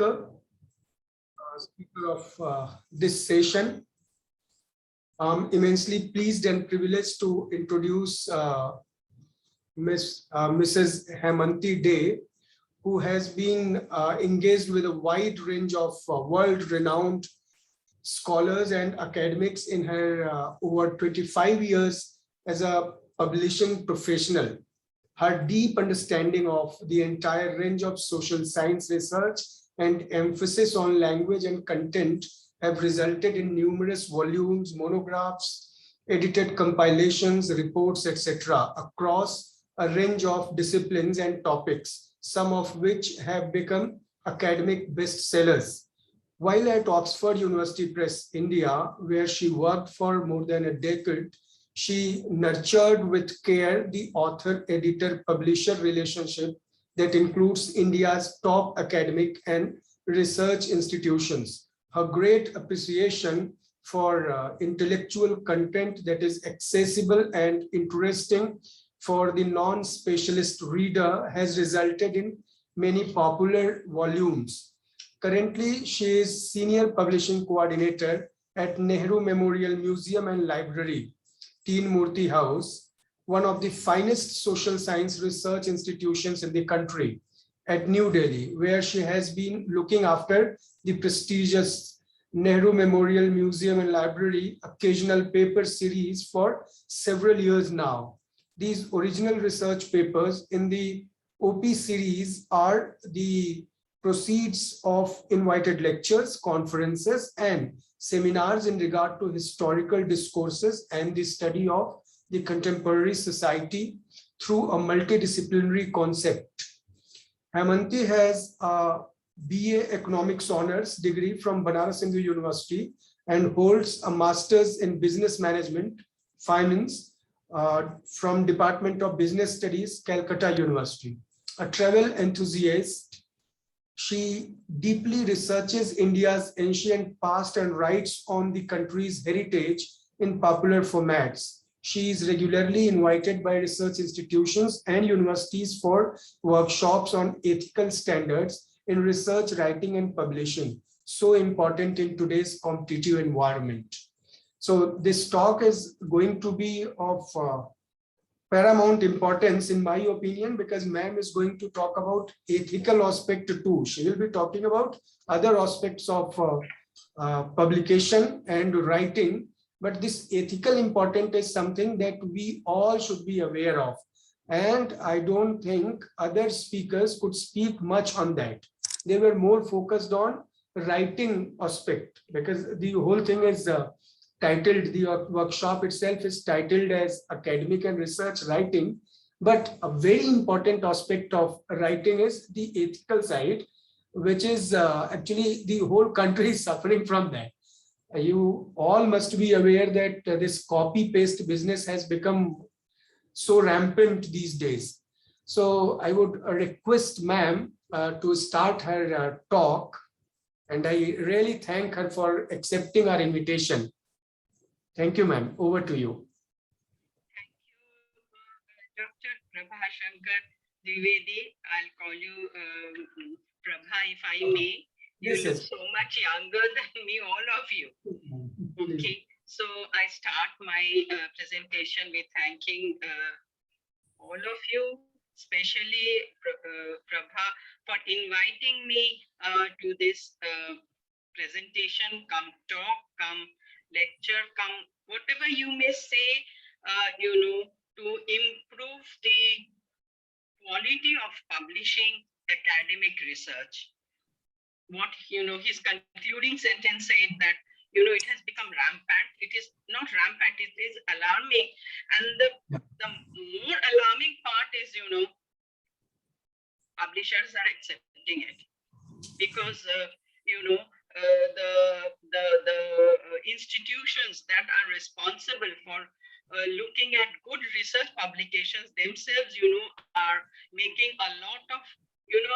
speaker of this session. I'm immensely pleased and privileged to introduce Mrs. Hemanti Dey, who has been engaged with a wide range of world-renowned scholars and academics in her over 25 years as a publishing professional. Her deep understanding of the entire range of social science research and emphasis on language and content have resulted in numerous volumes, monographs, edited compilations, reports, etc. across a range of disciplines and topics, some of which have become academic bestsellers. While at Oxford University Press, India, where she worked for more than a decade, she nurtured with care the author-editor-publisher relationship that includes India's top academic and research institutions. Her great appreciation for intellectual content that is accessible and interesting for the non-specialist reader has resulted in many popular volumes. Currently, she is Senior Publishing Coordinator at Nehru Memorial Museum and Library, Teen Murti House, one of the finest social science research institutions in the country, at New Delhi, where she has been looking after the prestigious Nehru Memorial Museum and Library occasional paper series for several years now. These original research papers in the OP series are the proceeds of invited lectures, conferences, and seminars in regard to historical discourses and the study of the contemporary society through a multidisciplinary concept. Hemanti has a BA Economics Honors degree from Banaras Hindu University and holds a Master's in Business Management, Finance from Department of Business Studies, Calcutta University. A travel enthusiast, she deeply researches India's ancient past and writes on the country's heritage in popular formats. She is regularly invited by research institutions and universities for workshops on ethical standards in research, writing, and publishing, so important in today's competitive environment. So this talk is going to be of paramount importance in my opinion, because ma'am is going to talk about ethical aspect too. She will be talking about other aspects of publication and writing, but this ethical important is something that we all should be aware of. And I don't think other speakers could speak much on that. They were more focused on writing aspect, because the whole thing is titled, the workshop itself is titled as academic and research writing, but a very important aspect of writing is the ethical side, which is actually the whole country is suffering from that. You all must be aware that this copy paste business has become so rampant these days. So I would request ma'am to start her talk, and I really thank her for accepting our invitation. Thank you, ma'am. Over to you. Thank you, Dr. Prabha Shankar Dwivedi. I'll call you Prabha if I may. You Yes, look yes. so much younger than me, all of you. Okay, so I start my presentation with thanking all of you, especially Prabha, for inviting me to this presentation, come talk, come lecture, come whatever you may say, to improve the quality of publishing academic research. What, his concluding sentence said that, it has become rampant. It is not rampant, it is alarming. And the more alarming part is, publishers are accepting it. Because, the institutions that are responsible for looking at good research publications themselves, are making a lot of,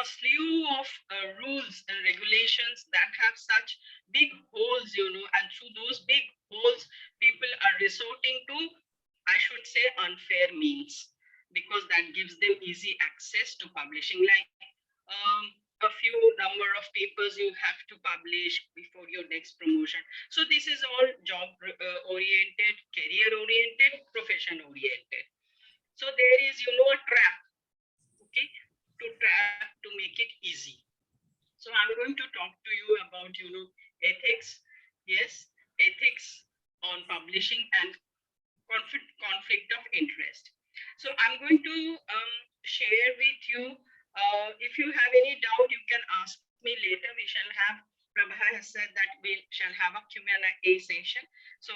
slew of rules and regulations that have such big holes, and through those big holes, people are resorting to, I should say, unfair means, because that gives them easy access to publishing. Like a few number of papers you have to publish before your next promotion. So this is all job oriented, career oriented, profession oriented. So there is, a trap, okay, to make it easy. So I'm going to talk to you about, ethics. Yes, ethics on publishing and conflict of interest. So I'm going to share with you. If you have any doubt, you can ask me later. We shall have, Prabha has said that we shall have a Q&A session. So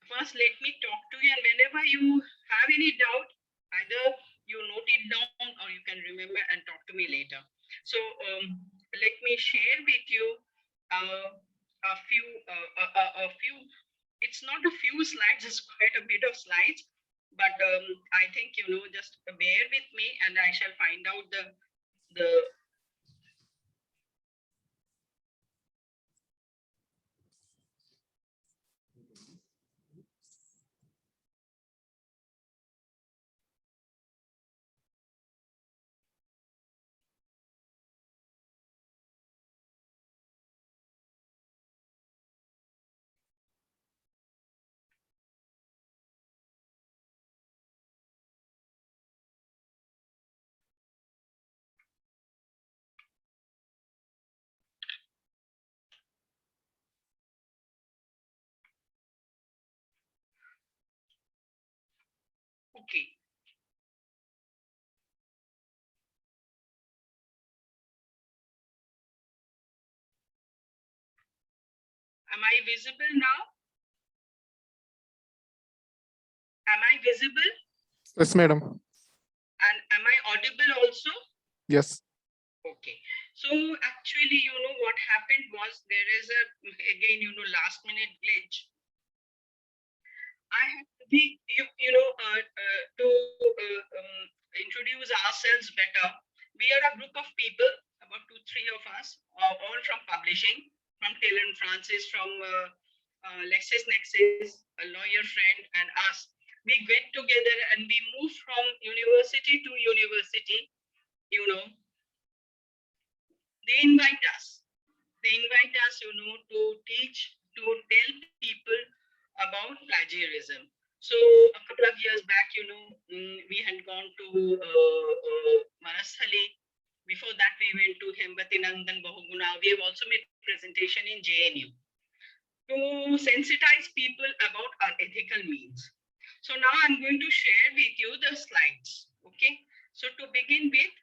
first, let me talk to you, and whenever you have any doubt, either you note it down or you can remember and talk to me later. So let me share with you a few. It's not a few slides; it's quite a bit of slides. But I think just bear with me, and I shall find out the. Okay. Am I visible now? Am I visible? Yes, madam. And am I audible also? Yes. Okay. So actually, what happened was there is again, last minute glitch. I have to be, to introduce ourselves better. We are a group of people, about 2-3 of us, all from publishing, from Taylor and Francis, from LexisNexis, a lawyer friend, and us. We get together and we move from university to university. They invite us. To teach, to tell people about plagiarism. So a couple of years back, we had gone to Manasthali. Before that, we went to Hembati Nandan Bahuguna. We have also made presentation in JNU to sensitize people about unethical means. So now I'm going to share with you the slides. Okay. So to begin with,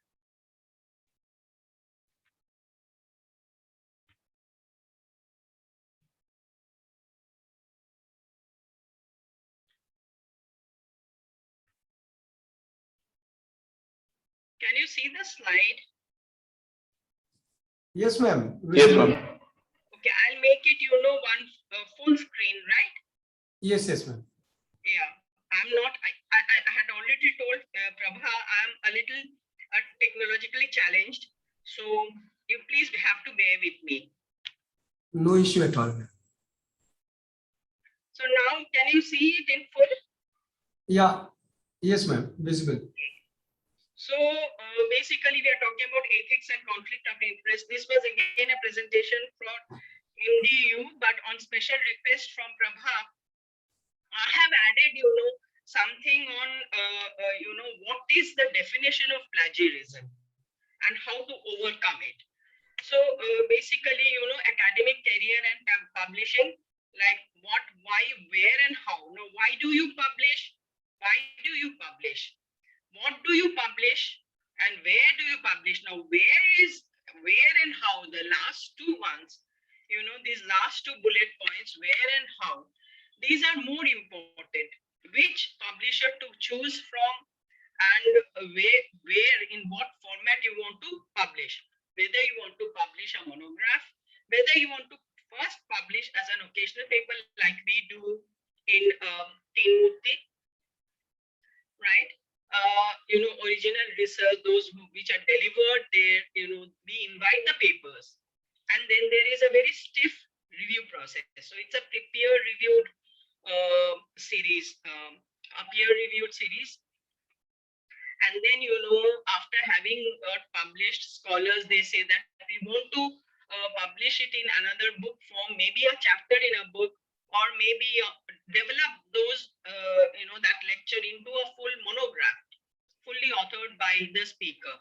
can you see the slide? Yes, ma'am. Yes, ma'am. Okay, I'll make it, one full screen, right? Yes, yes, ma'am. Yeah, I'm not, I had already told Prabha, I'm a little technologically challenged. So you please have to bear with me. No issue at all. So now, can you see it in full? Yeah. Yes, ma'am. Visible. So basically, we are talking about ethics and conflict of interest. This was again a presentation for MDU, but on special request from Prabha, I have added, something on, what is the definition of plagiarism and how to overcome it. So basically, academic career and publishing, like what, why, where, and how. Now, why do you publish? Why do you publish? What do you publish? And where do you publish? Now, where and how, the last two ones, these last two bullet points, where and how, these are more important. Which publisher to choose from, and where, in what format you want to publish. Whether you want to publish a monograph, whether you want to first publish as an occasional paper like we do in Teen Murti, right? Original research, those which are delivered there, we invite the papers. And then there is a very stiff review process. So it's a peer-reviewed series, a peer-reviewed series. And then, after having published, scholars, they say that we want to publish it in another book form, maybe a chapter in a book, or maybe develop those, that lecture into a full monograph, fully authored by the speaker.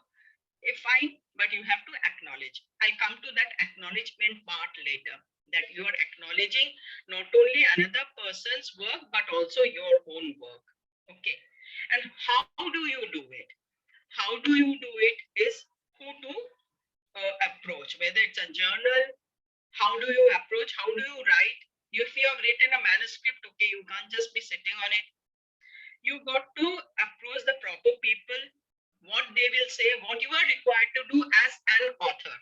Fine, but you have to acknowledge. I come to that acknowledgement part later, that you are acknowledging not only another person's work, but also your own work. Okay. And how do you do it? How do you do it is who to approach, whether it's a journal, how do you approach, how do you write? If you have written a manuscript, okay, you can't just be sitting on it. You got to approach the proper people, what they will say, what you are required to do as an author.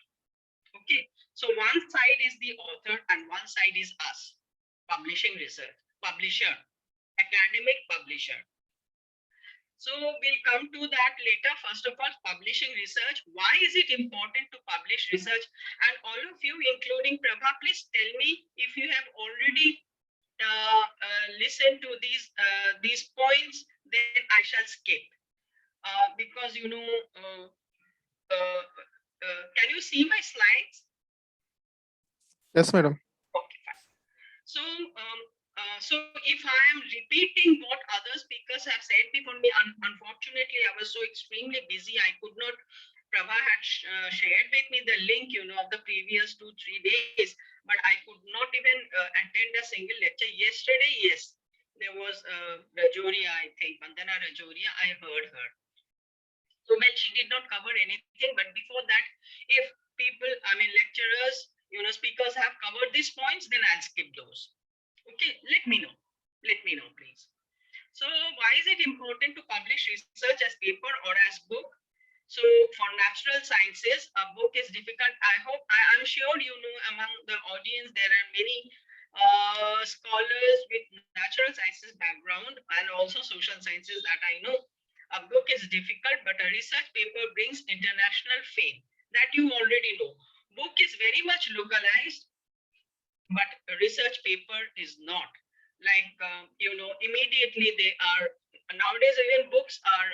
Okay, so one side is the author and one side is us, publishing research, publisher, academic publisher. So we'll come to that later. First of all, publishing research. Why is it important to publish research? And all of you, including Prabha, please tell me if you have already listened to these points, then I shall skip. Because, can you see my slides? Yes, madam. Okay, fine. So if I am repeating what other speakers have said before me, unfortunately, I was so extremely busy, I could not. Prabha had shared with me the link, of the previous 2-3 days, but I could not even attend a single lecture. Yesterday, yes, there was Rajoria, I think, Vandana Rajoria, I heard her. So well, she did not cover anything, but before that, if people, lecturers, speakers have covered these points, then I'll skip those. Okay, let me know, please. So why is it important to publish research as paper or as book? So for natural sciences, a book is difficult. I'm sure among the audience, there are many scholars with natural sciences background and also social sciences that I know. A book is difficult, but a research paper brings international fame. That you already know. Book is very much localized, but a research paper is not. Like, immediately they are, nowadays even books are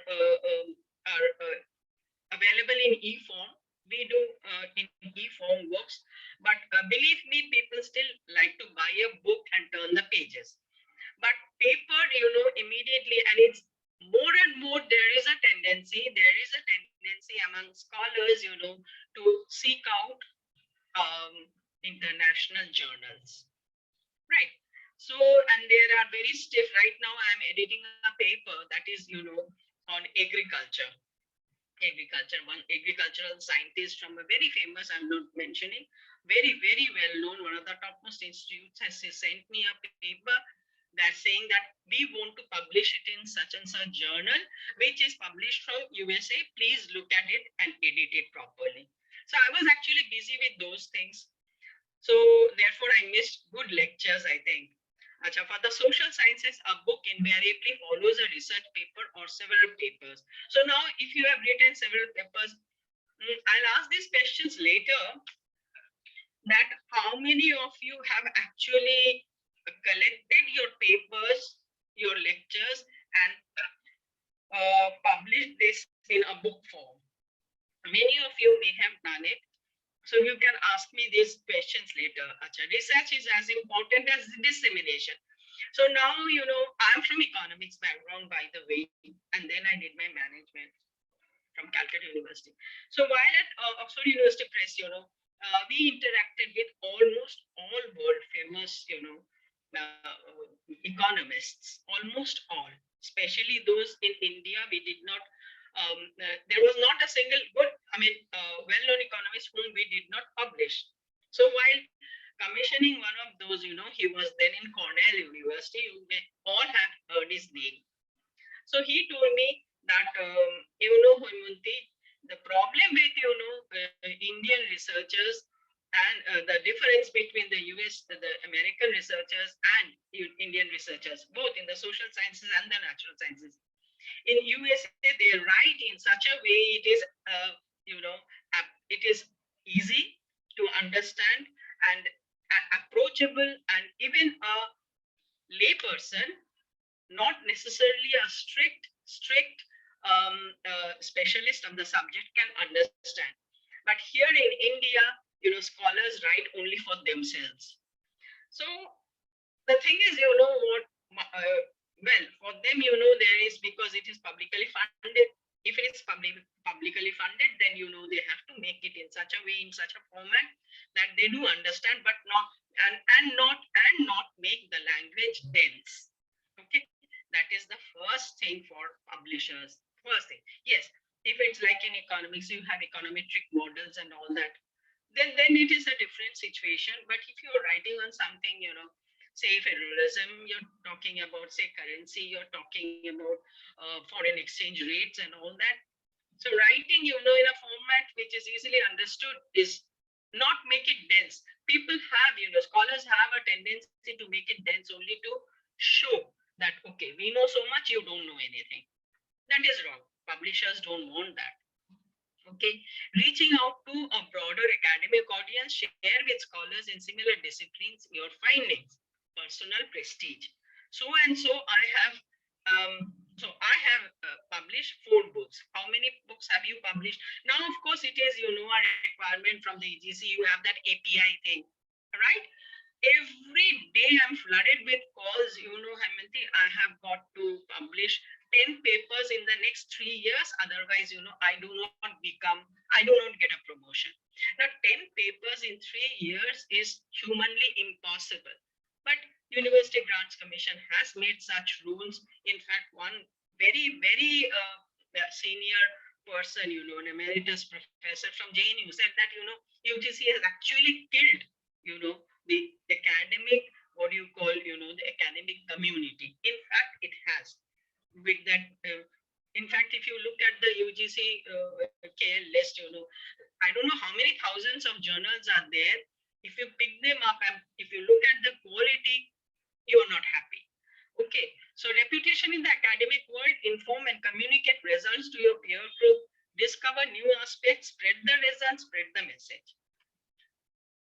available in e-form. We do in e-form books, but believe me, people still like to buy a book and turn the pages. But paper, immediately, and it's more and more, there is a tendency among scholars, to seek out international journals, right? So, and there are very stiff, right now I'm editing a paper that is, on agriculture. One agricultural scientist from a very famous, I'm not mentioning, very, very well known, one of the topmost institutes has sent me a paper that's saying that we want to publish it in such and such journal, which is published from USA. Please look at it and edit it properly. So I was actually busy with those things. So therefore I missed good lectures, I think. For the social sciences, a book invariably follows a research paper or several papers. So now if you have written several papers, I'll ask these questions later, that how many of you have actually collected your papers, your lectures, and published this in a book form? Many of you may have done it. So you can ask me these questions later. Research is as important as dissemination. So now, I'm from economics background, by the way, and then I did my management from Calcutta University. So while at Oxford University Press, we interacted with almost all world famous, economists, almost all, especially those in India. We did not, there was not a single good, well-known economist whom we did not publish. So while commissioning one of those, he was then in Cornell University, you may all have heard his name. So he told me that, Heymunti, the problem with, Indian researchers and the difference between the American researchers and Indian researchers, both in the social sciences and the natural sciences. In USA, they write in such a way it is, it is easy to understand and approachable, and even a layperson, not necessarily a strict specialist of the subject, can understand. But here in India, scholars write only for themselves. So the thing is, what, well, for them, there is, because it is publicly funded. If it is publicly funded, then, they have to make it in such a way, in such a format that they do understand, but not, and not make the language dense. Okay. That is the first thing for publishers. First thing. Yes. If it's like in economics, you have econometric models and all that, then it is a different situation. But if you're writing on something, say federalism, you're talking about, say, currency, you're talking about foreign exchange rates and all that. So writing, in a format which is easily understood is not make it dense. People have, scholars have a tendency to make it dense only to show that, okay, we know so much, you don't know anything. That is wrong. Publishers don't want that. Okay, reaching out to a broader academic audience, share with scholars in similar disciplines your findings, personal prestige. So and so I have, published 4 books. How many books have you published? Now, of course, it is, a requirement from the EGC. You have that API thing, right? Every day I'm flooded with calls, Hemanti, I have got to publish 10 papers in the next 3 years. Otherwise, I do not get a promotion. Now, 10 papers in 3 years is humanly impossible. But University Grants Commission has made such rules. In fact, one very, very senior person, an emeritus professor from JNU said that, UGC has actually killed, the academic, what do you call, the academic community. In fact, it has. With that, in fact, if you look at the UGC KL list, I don't know how many thousands of journals are there. If you pick them up and if you look at the quality, you are not happy. Okay, so reputation in the academic world: inform and communicate results to your peer group, discover new aspects, spread the results, spread the message.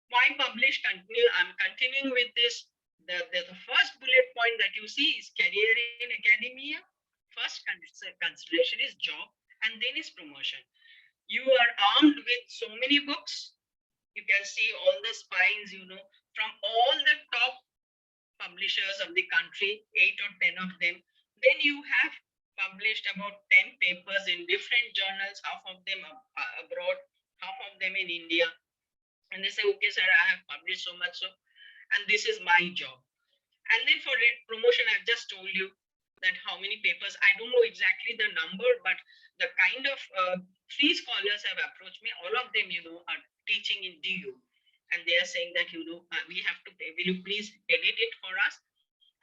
Why publish? Continue. I'm continuing with this. The first bullet point that you see is career in academia. First consideration is job, and then is promotion. You are armed with so many books. You can see all the spines, from all the top publishers of the country, 8 or 10 of them. Then you have published about 10 papers in different journals, half of them abroad, half of them in India. And they say, okay, sir, I have published so much, and this is my job. And then for promotion, I've just told you that how many papers, I don't know exactly the number, but the kind of 3 scholars have approached me. All of them, are teaching in DU. And they are saying that, we have to pay. Will you please edit it for us?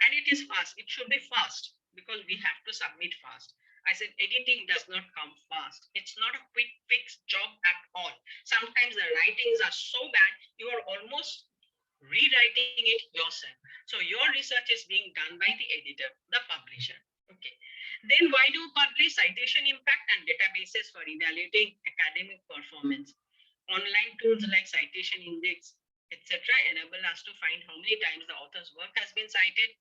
And it is fast. It should be fast because we have to submit fast. I said, editing does not come fast. It's not a quick fix job at all. Sometimes the writings are so bad, you are almost rewriting it yourself. So your research is being done by the editor, the publisher. Okay. Then why do publish? Citation impact and databases for evaluating academic performance. Online tools like citation index, etc., enable us to find how many times the author's work has been cited.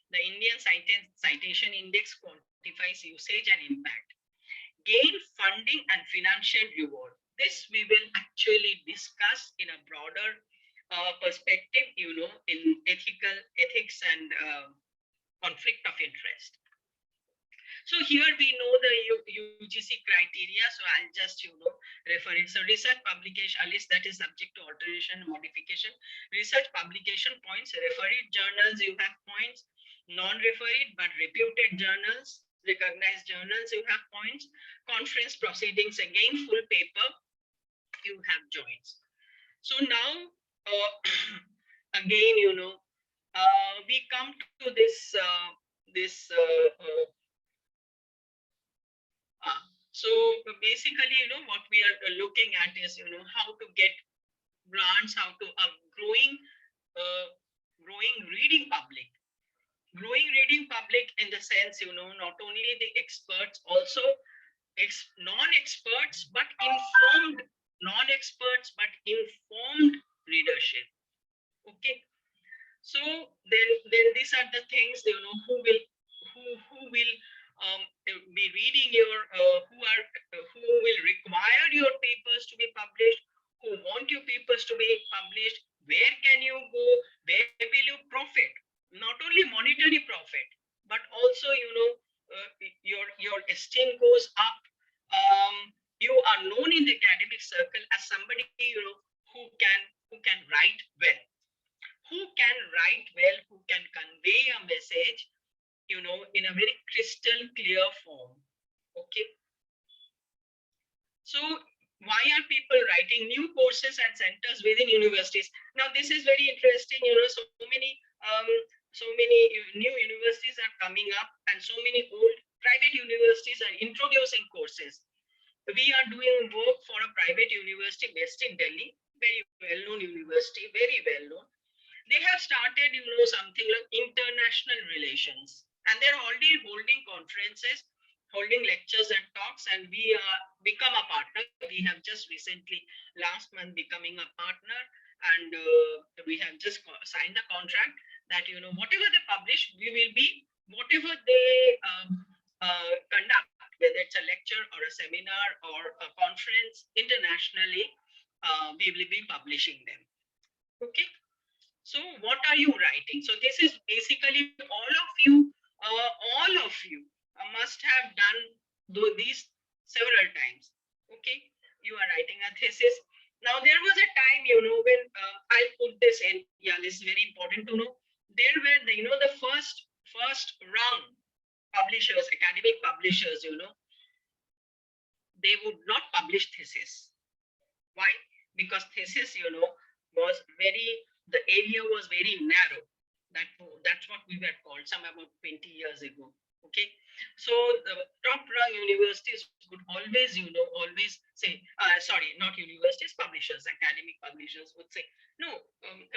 The Indian Citation Index quantifies usage and impact. Gain funding and financial reward. This we will actually discuss in a broader perspective, in ethics and conflict of interest. So here we know the UGC criteria. So I'll just, refer it. So research publication, a list that is subject to alteration and modification. Research publication points, refereed journals, you have points. Non-refereed but reputed journals, recognized journals, you have points. Conference proceedings, again, full paper, you have joints. So now, again, we come to this, so basically, what we are looking at is, how to get grants, how to growing reading public. Growing reading public in the sense, not only the experts, also non-experts, but informed, non-experts, but informed readership. Okay. So then these are the things, who will be reading your, who will require your papers to be published, who want you papers to be published. Where can you go? Where will you profit? Not only monetary profit, but also, your esteem goes up. You are known in the academic circle as somebody, who can write well, who can convey a message, in a very crystal clear form. Okay. So why are people writing new courses and centers within universities? Now this is very interesting. So many new universities are coming up, and so many old private universities are introducing courses. We are doing work for a private university based in Delhi, very well-known university, very well-known. They have started, something like international relations, and they're already holding conferences, holding lectures and talks, and we are become a partner. We have just recently, last month, becoming a partner, and we have just signed a contract that, whatever they publish, we will be, whatever they conduct, whether it's a lecture or a seminar or a conference internationally, we will be publishing them. Okay. So what are you writing? So this is basically all of you must have done these several times. Okay, you are writing a thesis. Now there was a time, when I'll put this in. Yeah, this is very important to know. There were the first round publishers, academic publishers. They would not publish thesis. Why? Because thesis, was the area was very narrow. That's what we were called some about 20 years ago. Okay. So the top rung universities would always say, sorry, not universities, publishers, academic publishers would say, no,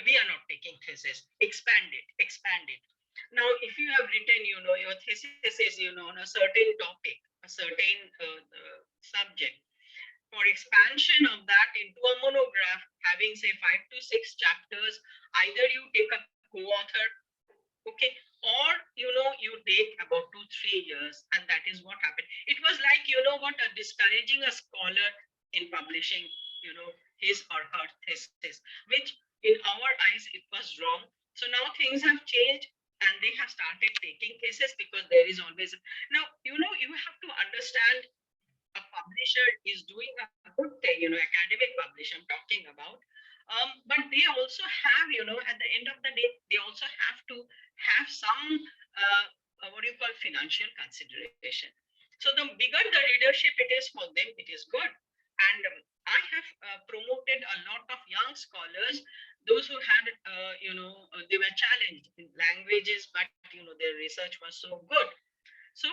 we are not taking thesis, expand it. Now, if you have written, your thesis is, on a certain topic, a certain subject, for expansion of that into a monograph having, say, 5 to 6 chapters, either you take a co-author, okay, or you take about 2-3 years, and that is what happened. It was like, discouraging a scholar in publishing his or her thesis, which in our eyes it was wrong. So now things have changed, and they have started taking thesis, because there is always now, you have to understand, a publisher is doing a good thing, academic publisher I'm talking about. But they also have, at the end of the day, they also have to have some, what do you call, financial consideration. So the bigger the readership it is for them, it is good. And I have promoted a lot of young scholars, those who had, they were challenged in languages, but, their research was so good. So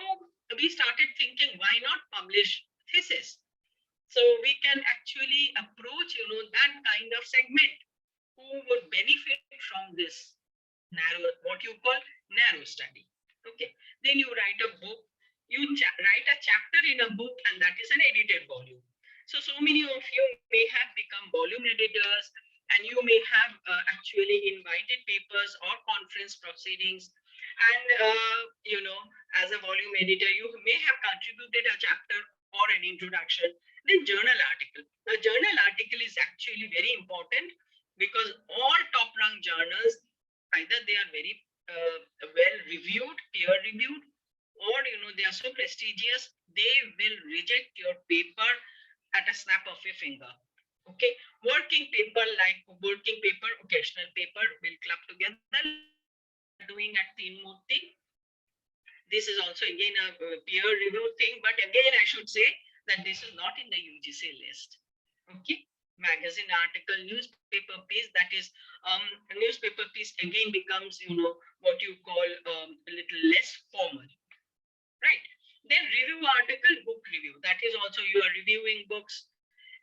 we started thinking, why not publish thesis? So we can actually approach, that kind of segment who would benefit from this narrow, what you call narrow study. Okay. Then you write a book, you write a chapter in a book, and that is an edited volume. So many of you may have become volume editors, and you may have actually invited papers or conference proceedings. And, as a volume editor, you may have contributed a chapter or an introduction. Then journal article. The journal article is actually very important, because all top-rung journals, either they are very well reviewed, peer reviewed, or they are so prestigious, they will reject your paper at a snap of your finger. Okay, working paper, occasional paper will club together, doing at Teen Murti. This is also again a peer review thing, but again I should say that this is not in the UGC list. Okay, magazine article, newspaper piece, that is a newspaper piece again becomes what you call a little less formal, right? Then review article, book review, that is also you are reviewing books.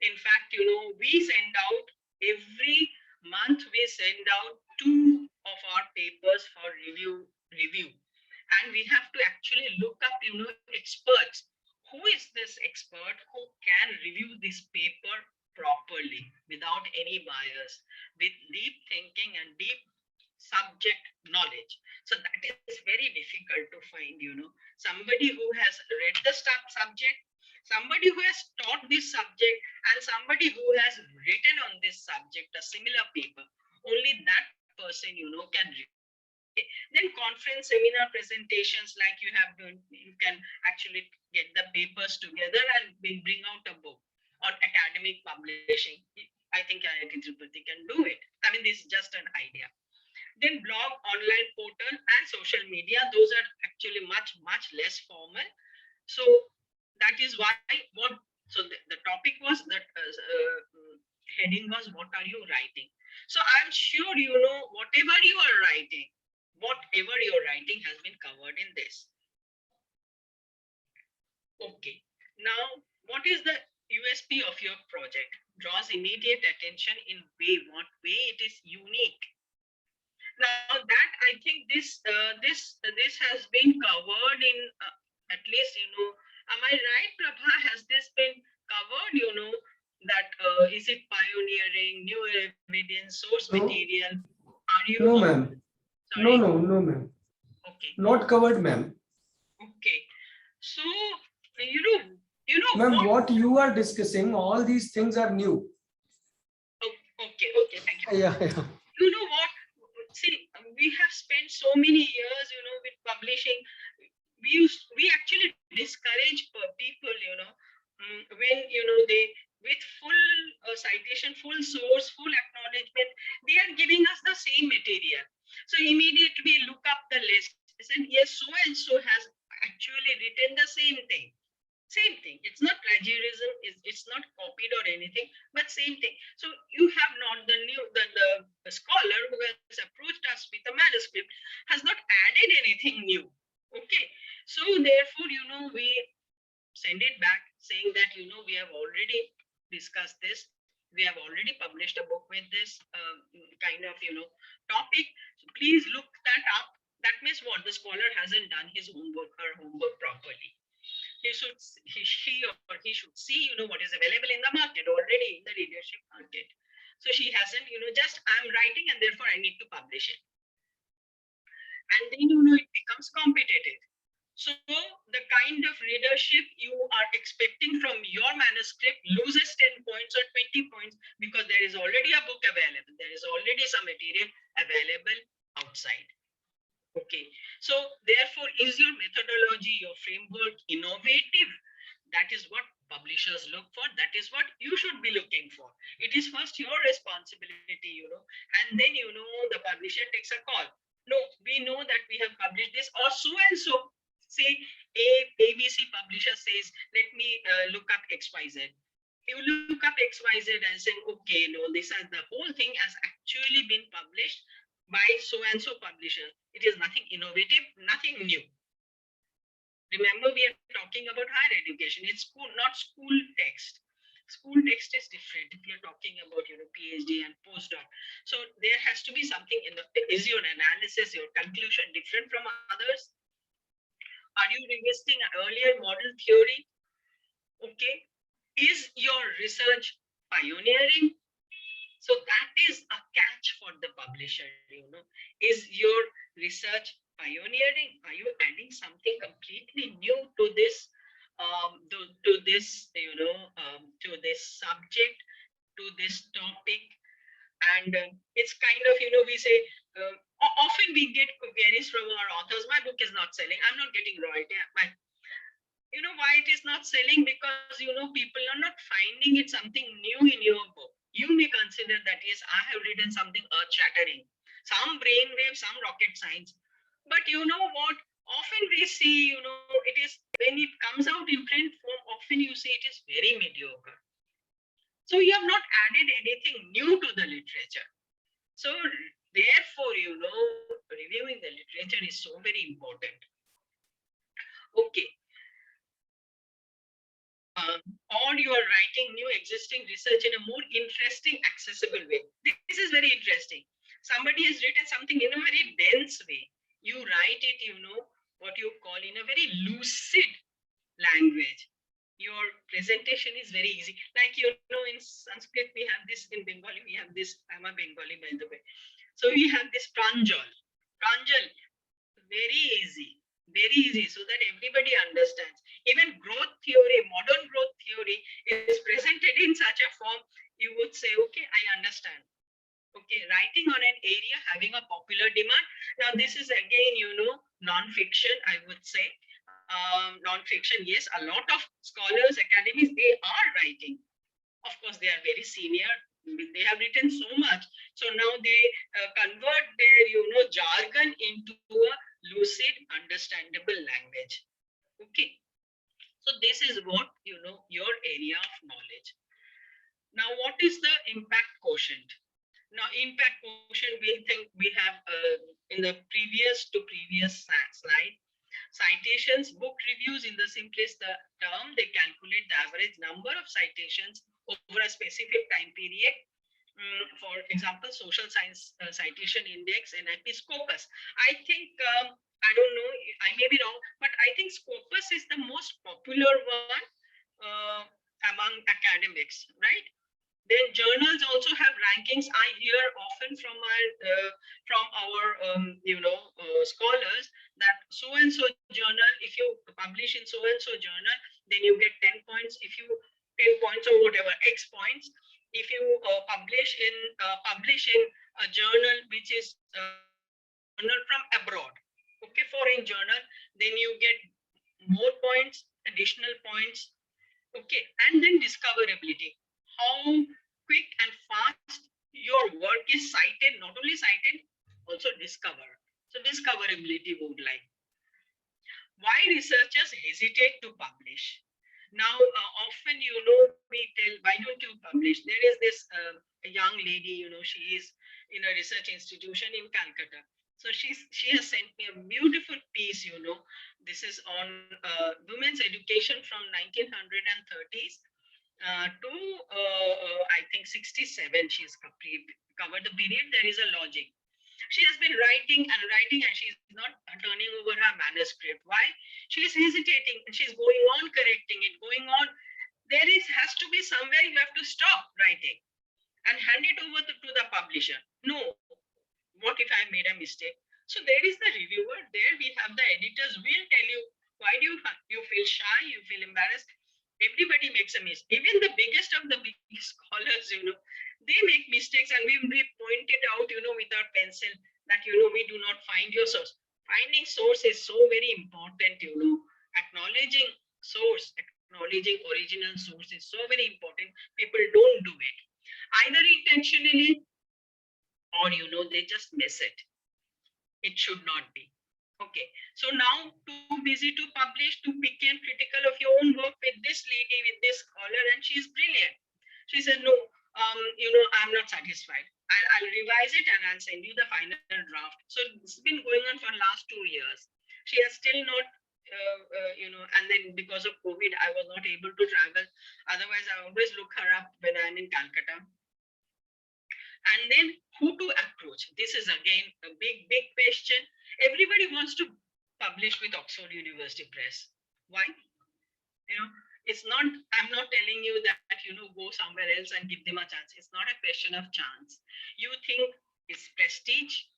In fact, we send out every month, we send out 2 of our papers for review, and we have to actually look up experts. Who is this expert who can review this paper properly without any bias, with deep thinking and deep subject knowledge? So that is very difficult to find, somebody who has read the subject, somebody who has taught this subject and somebody who has written on this subject a similar paper. Only that person, can read. Then conference, seminar, presentations like you have done, you can actually get the papers together and bring out a book on academic publishing. I think IIT Tirupati can do it. I mean, this is just an idea. Then blog, online portal, and social media. Those are actually much, much less formal. So that is why what. So the topic was that heading was, what are you writing? So I'm sure whatever you are writing, has been covered in this. Okay. Now, what is the USP of your project? Draws immediate attention in what way it is unique. Now that I think this has been covered in at least am I right, Prabha? Has this been covered? That is it pioneering, new evidence, source No. material? Are you? No, ma'am. Sorry. No, ma'am. Okay. Not covered, ma'am. Okay. So you know. Ma'am, what you are discussing, all these things are new. Okay. Thank you. Yeah. You know what? See, we have spent so many years, with publishing. We actually discourage people, when they with full citation, full source, full acknowledgement, they are giving us the same material. So immediately we look up the list. Said yes, so and so has actually written the same thing. Same thing. It's not plagiarism. It's not copied or anything, but same thing. So you have not the scholar who has approached us with a manuscript has not added anything new. Okay. So therefore, we send it back saying that we have already discussed this. We have already published a book with this kind of topic. So please look that up. That means what? The scholar hasn't done his homework properly. She or he should see, what is available in the market already, in the readership market. So she hasn't, just I'm writing and therefore I need to publish it. And then, it becomes competitive. So the kind of readership you are expecting from your manuscript loses 10 points or 20 points because there is already a book available. There is already some material available outside. Okay, so therefore, is your methodology, your framework innovative? That is what publishers look for. That is what you should be looking for. It is first your responsibility, and then, the publisher takes a call. No, we know that we have published this, or so and so. Say ABC publisher says, let me look up XYZ. You look up XYZ and say, okay, no, this is the whole thing has actually been published by so and so publisher. It is nothing innovative, nothing new. Remember, we are talking about higher education. It's school, not school text. School text is different if you're talking about PhD and postdoc. So there has to be something is your analysis, your conclusion different from others? Are you revisiting earlier model theory? Okay. Is your research pioneering? So that is a catch for the publisher, Is your research pioneering? Are you adding something completely new to this, to this subject, to this topic? And it's kind of, we say, often we get queries from our authors, my book is not selling, I'm not getting royalty. You know why it is not selling? Because, people are not finding it something new in your book. You may consider that, yes, I have written something earth-shattering, some brainwave, some rocket science. But you know what? Often we see, it is, when it comes out in print form, often you see it is very mediocre. So you have not added anything new to the literature. So therefore, reviewing the literature is so very important. Okay. Or you are writing new existing research in a more interesting, accessible way. This is very interesting. Somebody has written something in a very dense way. You write it, what you call in a very lucid language. Your presentation is very easy. Like, in Sanskrit, we have this, in Bengali, we have this, I'm a Bengali, by the way. So we have this pranjal. Pranjal, very easy. very easy so that everybody understands. Even growth theory, modern growth theory is presented in such a form, you would say, okay, I understand. Okay, writing on an area having a popular demand. Now, this is again, non-fiction, I would say. Non-fiction, yes, a lot of scholars, academies, they are writing. Of course, they are very senior. They have written so much. So now they convert their, jargon into a lucid, understandable language. Okay. So this is what, your area of knowledge. Now, what is the impact quotient? Now, impact quotient, we think we have in the previous slide. Citations, book reviews in the simplest term, they calculate the average number of citations over a specific time period. For example, social science citation index and Scopus. I think, I don't know, I may be wrong, but I think Scopus is the most popular one among academics, right? Then journals also have rankings. I hear often from our scholars that so and so journal, if you publish in so and so journal, then you get 10 points. If you 10 points or whatever X points, if you publish in a journal which is journal from abroad, okay, foreign journal, then you get more points, additional points. Okay, and then discoverability. How quick and fast your work is cited, not only cited, also discovered. So discoverability would like. Why researchers hesitate to publish? Now, often, we tell, why don't you publish? There is this young lady, she is in a research institution in Calcutta. So she has sent me a beautiful piece, This is on women's education from 1930s to I think 67. She's covered the period. There is a logic. She has been writing and writing, and she's not turning over her manuscript. Why? She is hesitating, and she's going on correcting it, going on. There has to be somewhere you have to stop writing and hand it over to the publisher. No, what if I made a mistake? So there is the reviewer. There we have the editors. Will tell you why do you feel shy, you feel embarrassed. Everybody makes a mistake. Even the biggest of the big scholars, they make mistakes, and we point it out, with our pencil that, we do not find your source. Finding source is so very important, acknowledging source, acknowledging original source is so very important. People don't do it either intentionally or, they just miss it. It should not be. Okay, so now too busy to publish, too picky and critical of your own work with this lady, with this scholar, and she's brilliant. She said, no, I'm not satisfied. I'll revise it and I'll send you the final draft. So it's been going on for last 2 years. She has still not, and then because of COVID, I was not able to travel. Otherwise, I always look her up when I'm in Calcutta. And then who to approach? This is again a big question. Everybody wants to publish with Oxford University Press. Why? It's not, I'm not telling you that, go somewhere else and give them a chance. It's not a question of chance. You think it's prestige,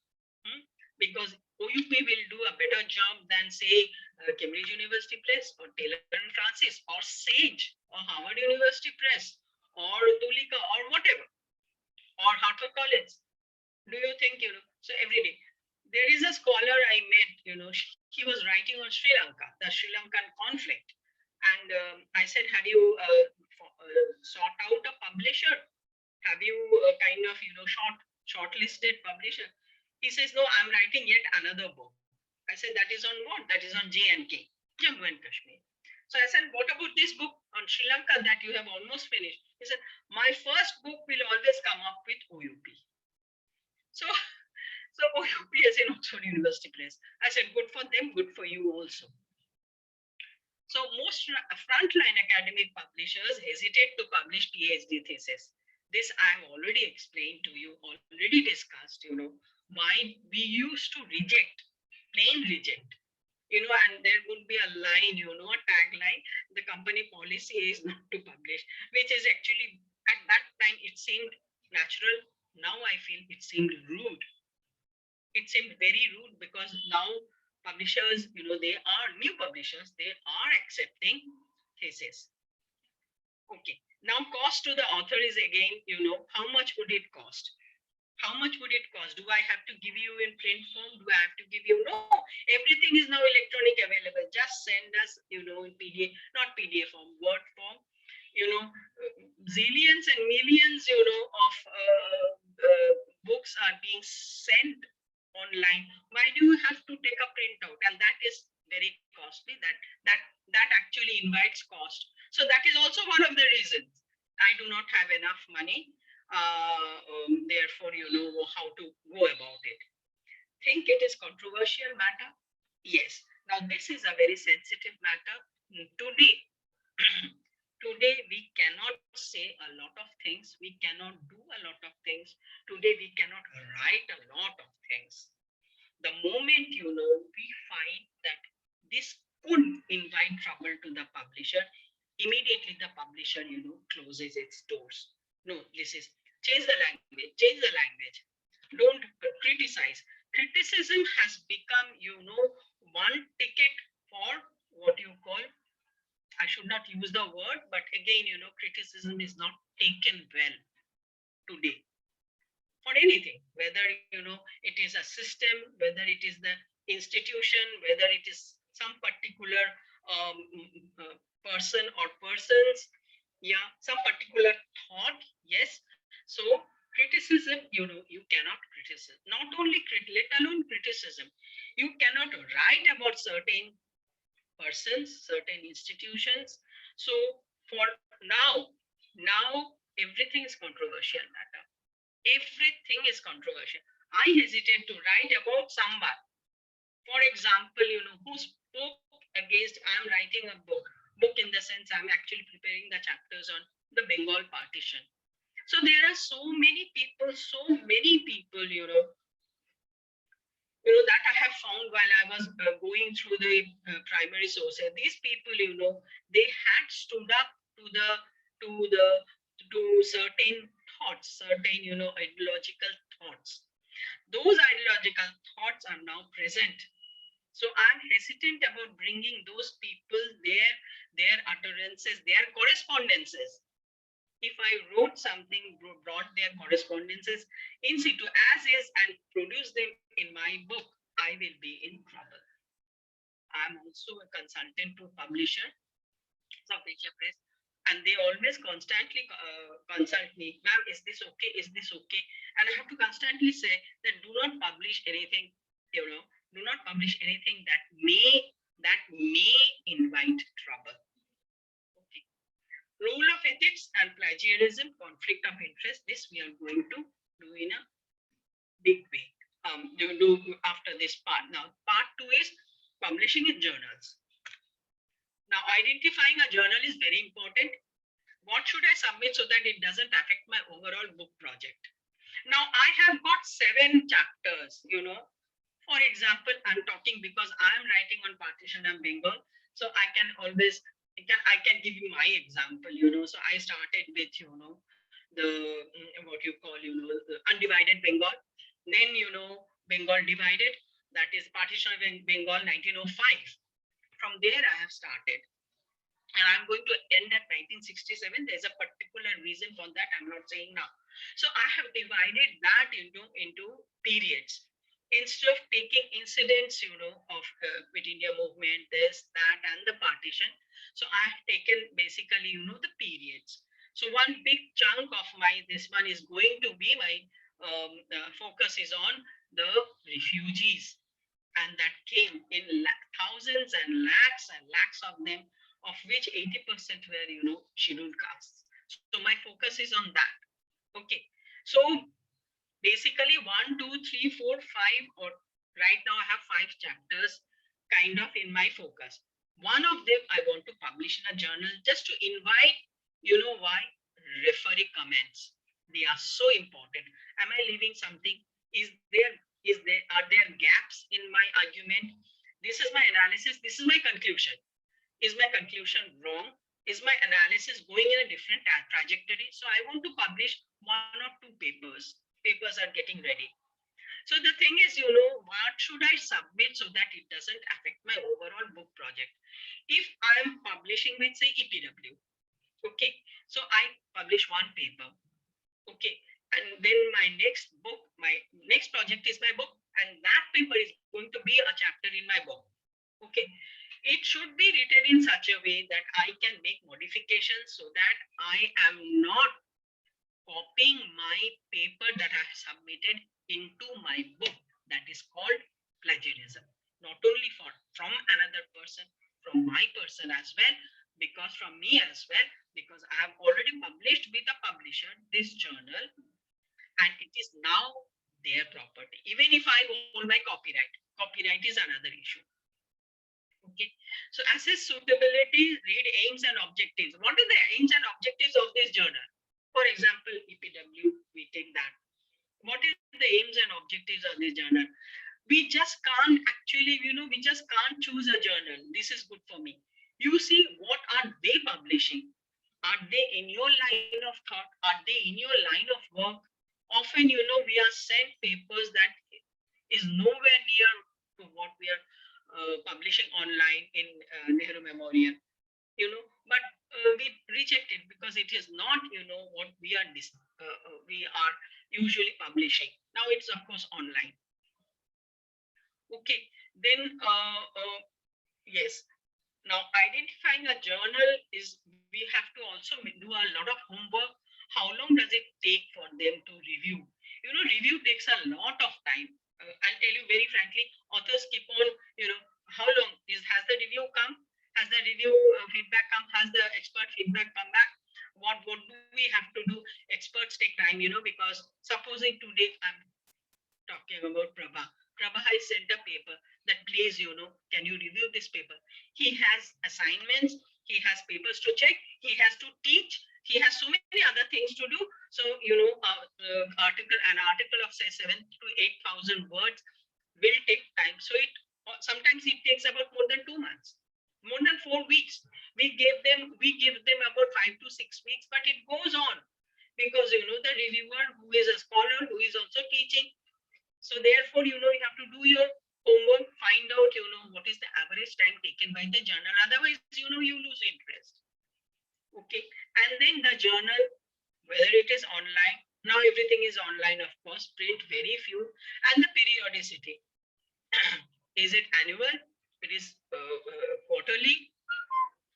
because OUP will do a better job than, say, Cambridge University Press or Taylor and Francis or Sage or Harvard University Press or Tulika or whatever, or Hartford College. Do you think, so every day. There is a scholar I met, he was writing on Sri Lanka, the Sri Lankan conflict. And I said, have you sought out a publisher? Have you kind of, shortlisted publisher? He says, no, I'm writing yet another book. I said, that is on what? That is on J&K, Jammu and Kashmir. So I said, what about this book on Sri Lanka that you have almost finished? He said, my first book will always come up with OUP. So OUP is in Oxford University Press. I said, good for them, good for you also. So most frontline academic publishers hesitate to publish PhD thesis. This I've already explained to you, already discussed, why we used to reject, plain reject, and there would be a line, a tagline, the company policy is not to publish, which is actually, at that time, it seemed natural. Now I feel it seemed rude. It seemed very rude because now publishers, they are new publishers, they are accepting thesis. Okay. Now cost to the author is again, how much would it cost? How much would it cost? Do I have to give you in print form? Do I have to give you? No, everything is now electronic available. Just send us, in PDF, not PDF form, Word form. Zillions and millions, of books are being sent online. Why do you have to take a printout? And that is very costly. That actually invites cost. So that is also one of the reasons I do not have enough money. Therefore, how to go about it. Think it is controversial matter? Yes. Now this is a very sensitive matter. Today, today we cannot say a lot of things. We cannot do a lot of things. Today we cannot write a lot of things. The moment, we find that this could invite trouble to the publisher, immediately the publisher, closes its doors. No, this is change the language, Don't criticize. Criticism has become, one ticket for what you call, I should not use the word, but again, criticism is not taken well today for anything, whether, it is a system, whether it is the institution, whether it is some particular person or persons, some particular thought, yes. So criticism, you cannot criticize, not only let alone criticism. You cannot write about certain persons, certain institutions. So for now everything is controversial matter. Everything is controversial. I hesitate to write about someone. For example, who spoke against, I'm writing a book in the sense I'm actually preparing the chapters on the Bengal partition. So there are so many people, that I have found while I was going through the primary sources. These people, they had stood up to certain thoughts, certain, ideological thoughts. Those ideological thoughts are now present. So I'm hesitant about bringing those people, their utterances, their correspondences. If I wrote something, brought their correspondences in situ as is and produce them in my book, I will be in trouble. I'm also a consultant to publisher, South Asia Press, and they always constantly consult me, ma'am, is this okay? Is this okay? And I have to constantly say that do not publish anything, do not publish anything that may invite trouble. Okay. Rule of ethics and plagiarism, conflict of interest, this we are going to do in a big way. Do after this part. Now, part 2 is publishing in journals. Now, identifying a journal is very important. What should I submit so that it doesn't affect my overall book project? Now, I have got 7 chapters, For example, I'm talking because I'm writing on partition and Bengal. So I can always, I can give you my example, So I started with, the, what you call, the undivided Bengal. Then, Bengal divided, that is partition of Bengal 1905. From there, I have started. And I'm going to end at 1967. There's a particular reason for that. I'm not saying now. So I have divided that into periods. Instead of taking incidents, of Quit India movement, this, that, and the partition. So I have taken basically, the periods. So one big chunk of this one is going to be my focus is on the refugees. And that came in thousands and lakhs of them, of which 80% were, scheduled castes. So my focus is on that. Okay. So basically 1, 2, 3, 4, 5, or right now I have 5 chapters kind of in my focus. One of them I want to publish in a journal just to invite, why? Referee comments. They are so important. Am I leaving something? Are there gaps in my argument? This is my analysis. This is my conclusion. Is my conclusion wrong? Is my analysis going in a different trajectory? So I want to publish 1 or 2 papers. Papers are getting ready. So the thing is, what should I submit so that it doesn't affect my overall book project? If I am publishing with, say, EPW, okay, so I publish one paper, okay, and then my next project is my book, and that paper is going to be a chapter in my book, okay. It should be written in such a way that I can make modifications so that I am not copying my paper that I have submitted into my book. That is called plagiarism. Not only from another person, from my person as well, because from me as well, because I have already published with the publisher this journal, and it is now their property. Even if I hold my copyright is another issue. Okay. So assess suitability, read aims and objectives. What are the aims and objectives of this journal? For example, EPW, we take that. What is the aims and objectives of this journal? We just can't actually, we just can't choose a journal. This is good for me. You see, what are they publishing? Are they in your line of thought? Are they in your line of work? Often, we are sent papers that is nowhere near to what we are publishing online in Nehru Memorial, but we reject it because it is not, what we are usually publishing. Now it's of course online. Okay, then yes. Now identifying a journal is, we have to also do a lot of homework. How long does it take for them to review? Review takes a lot of time. I'll tell you very frankly, authors keep on, how long has the review come? Has the review feedback come? Has the expert feedback come back? What do we have to do? Experts take time, because supposing today I'm talking about Prabha. Prabha has sent a paper that please, can you review this paper? He has assignments, he has papers to check, he has to teach, he has so many other things to do. So, an article of say 7,000 to 8,000 words will take time. So sometimes it takes about more than 2 months, more than 4 weeks. We give them about 5 to 6 weeks, but it goes on because the reviewer who is a scholar who is also teaching. So therefore, you have to do your homework, find out, what is the average time taken by the journal. Otherwise, you lose interest. Okay. And then the journal, whether it is online, now everything is online, of course, print very few, and the periodicity. Is it annual? It is quarterly.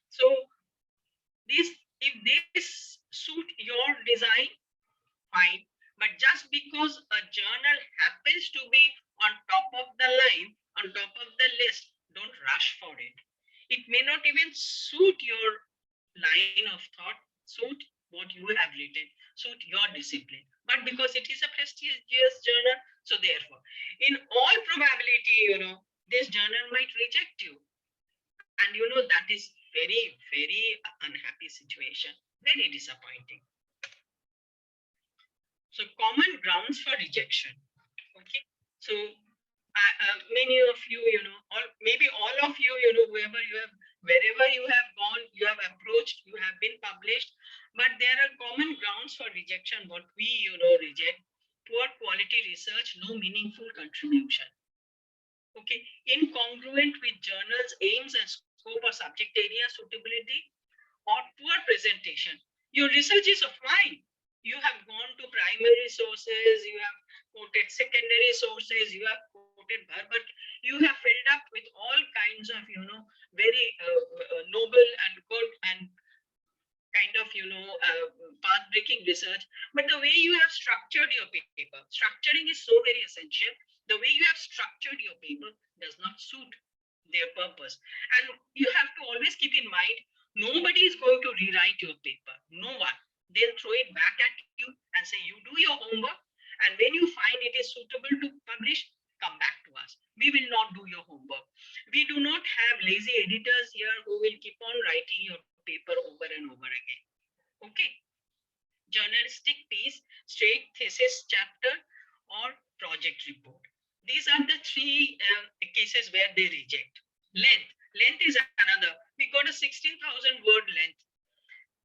So if this suit your design, fine. But just because a journal happens to be on top of the line, on top of the list, don't rush for it. It may not even suit your line of thought, suit what you have written, suit your discipline. But because it is a prestigious journal, so therefore, in all probability, this journal might reject you. And that is very, very unhappy situation, very disappointing. So common grounds for rejection. Okay. So many of you, or maybe all of you, wherever you have gone, you have approached, you have been published, but there are common grounds for rejection. What we, reject: poor quality research, no meaningful contribution. Okay. Incongruent with journals' aims and scope or subject area suitability, or poor presentation. Your research is fine. You have gone to primary sources, you have quoted secondary sources, you have quoted verbal, you have filled up with all kinds of, very noble and good and kind of, path-breaking research. But the way you have structured your paper, structuring is so very essential. The way you have structured your paper does not suit their purpose. And you have to always keep in mind, nobody is going to rewrite your paper. No one. They'll throw it back at you and say, you do your homework. And when you find it is suitable to publish, come back to us. We will not do your homework. We do not have lazy editors here who will keep on writing your paper over and over again. Okay. Journalistic piece, straight thesis chapter, or project report. These are the three cases where they reject. Length is another. We got a 16,000 word length.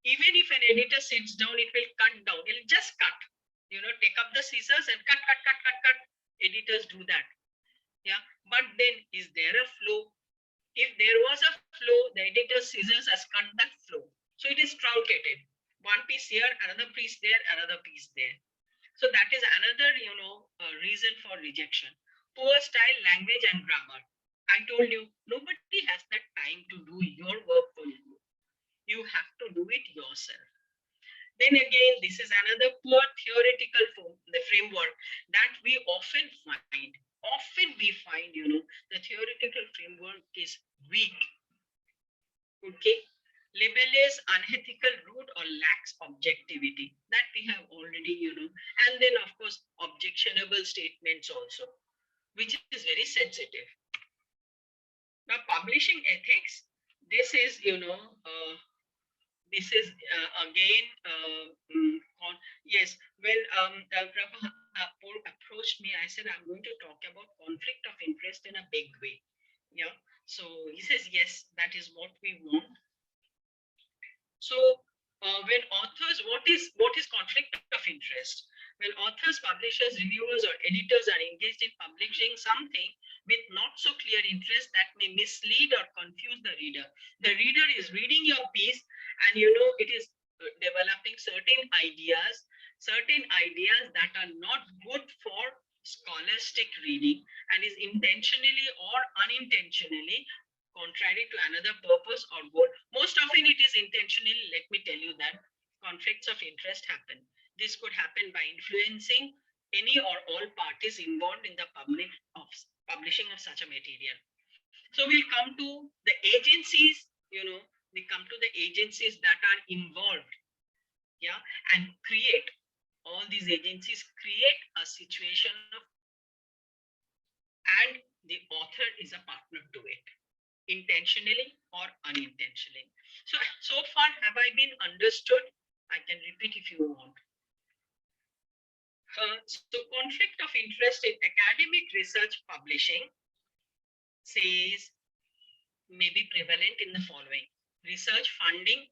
Even if an editor sits down, it will cut down. It'll just cut. Take up the scissors and cut. editors do that. Yeah, but then is there a flow? If there was a flow, the editor's scissors has cut that flow. So it is truncated. One piece here, another piece there, another piece there. So that is another, reason for rejection. Poor style, language, and grammar. I told you, nobody has that time to do your work for you. You have to do it yourself. Then again, this is another poor theoretical the framework that we often find. Often we find, the theoretical framework is weak. Okay, libellous, unethical, rude, or lacks objectivity. That we have already, and then of course objectionable statements also, which is very sensitive. Now, publishing ethics. This is, this is again yes. When Prabha approached me, I said I'm going to talk about conflict of interest in a big way. Yeah. So he says yes, that is what we want. So when authors, what is conflict of interest? When authors, publishers, reviewers, or editors are engaged in publishing something with not so clear interest that may mislead or confuse the reader. The reader is reading your piece and it is developing certain ideas that are not good for scholastic reading and is intentionally or unintentionally contrary to another purpose or goal. Most often it is intentionally. Let me tell you that conflicts of interest happen. This could happen by influencing any or all parties involved in the publishing of such a material. So we'll come to the agencies, we come to the agencies that are involved, yeah, and create, all these agencies create a situation of, and the author is a partner to it, intentionally or unintentionally. So far, have I been understood? I can repeat if you want. So conflict of interest in academic research publishing says may be prevalent in the following: research funding,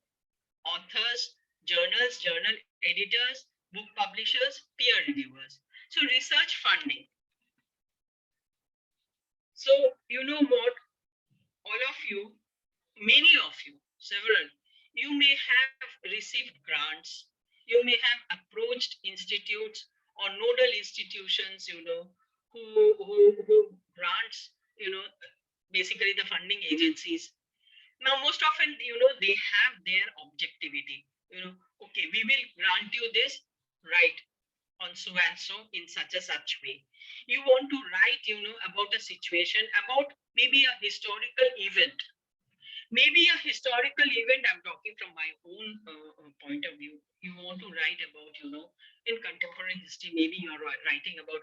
authors, journals, journal editors, book publishers, peer reviewers. So research funding. So you know what? All of you, many of you, several, you may have received grants, you may have approached institutes or nodal institutions, who grants, basically the funding agencies. Now, most often, they have their objectivity, okay, we will grant you this, right, on so and so in such a such way. You want to write, about a situation, about maybe a historical event. Maybe a historical event, I'm talking from my own point of view. You want to write about, in contemporary history, maybe you're writing about,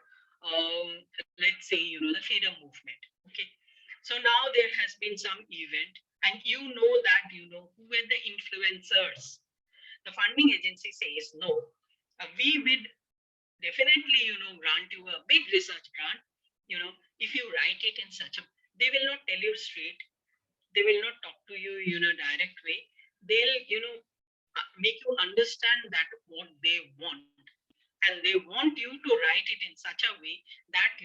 let's say, the freedom movement. Okay. So now there has been some event and you know that, who were the influencers. The funding agency says, no, we will definitely, grant you a big research grant, if you write it in such a, they will not tell you straight. They will not talk to you in a direct way. They'll, make you understand that what they want. And they want you to write it in such a way that,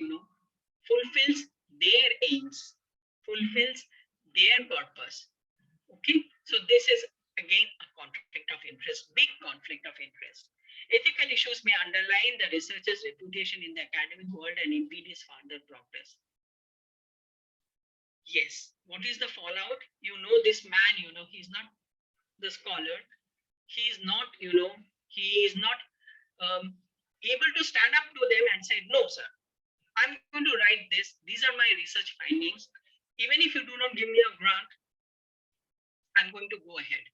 fulfills their aims, fulfills their purpose. Okay. So this is again a conflict of interest, big conflict of interest. Ethical issues may underline the researcher's reputation in the academic world and impede his further progress. Yes. What is the fallout? This man, he's not the scholar. He is not, he is not able to stand up to them and say, no, sir, I'm going to write this. These are my research findings. Even if you do not give me a grant, I'm going to go ahead.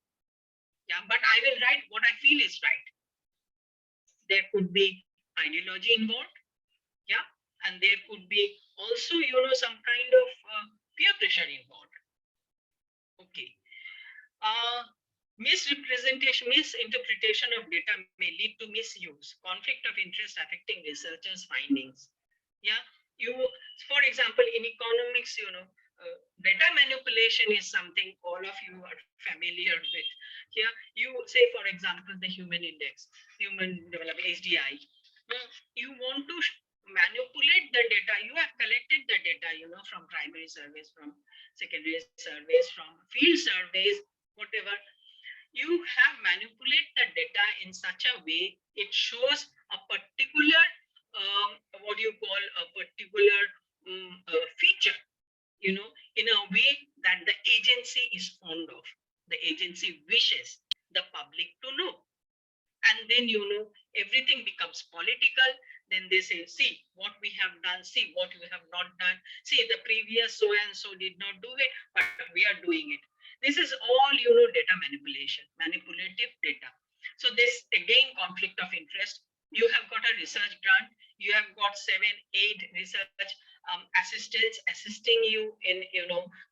Yeah, but I will write what I feel is right. There could be ideology involved. Yeah, and there could be also, some kind of peer pressure involved. Okay. Misinterpretation of data may lead to misuse, conflict of interest affecting researchers' findings. Yeah, for example, in economics, data manipulation is something all of you are familiar with. Here, you say, for example, the human index, human development, HDI. You want to manipulate the data. You have collected the data, from primary surveys, from secondary surveys, from field surveys, whatever. You have manipulated the data in such a way it shows a particular, what you call a particular feature, in a way that the agency is fond of. The agency wishes the public to know. And then, everything becomes political. Then they say, see what we have done, see what we have not done. See, the previous so and so did not do it, but we are doing it. This is all, data manipulation, manipulative data. So this again conflict of interest. You have got a research grant, you have got 7-8 research assistants assisting you in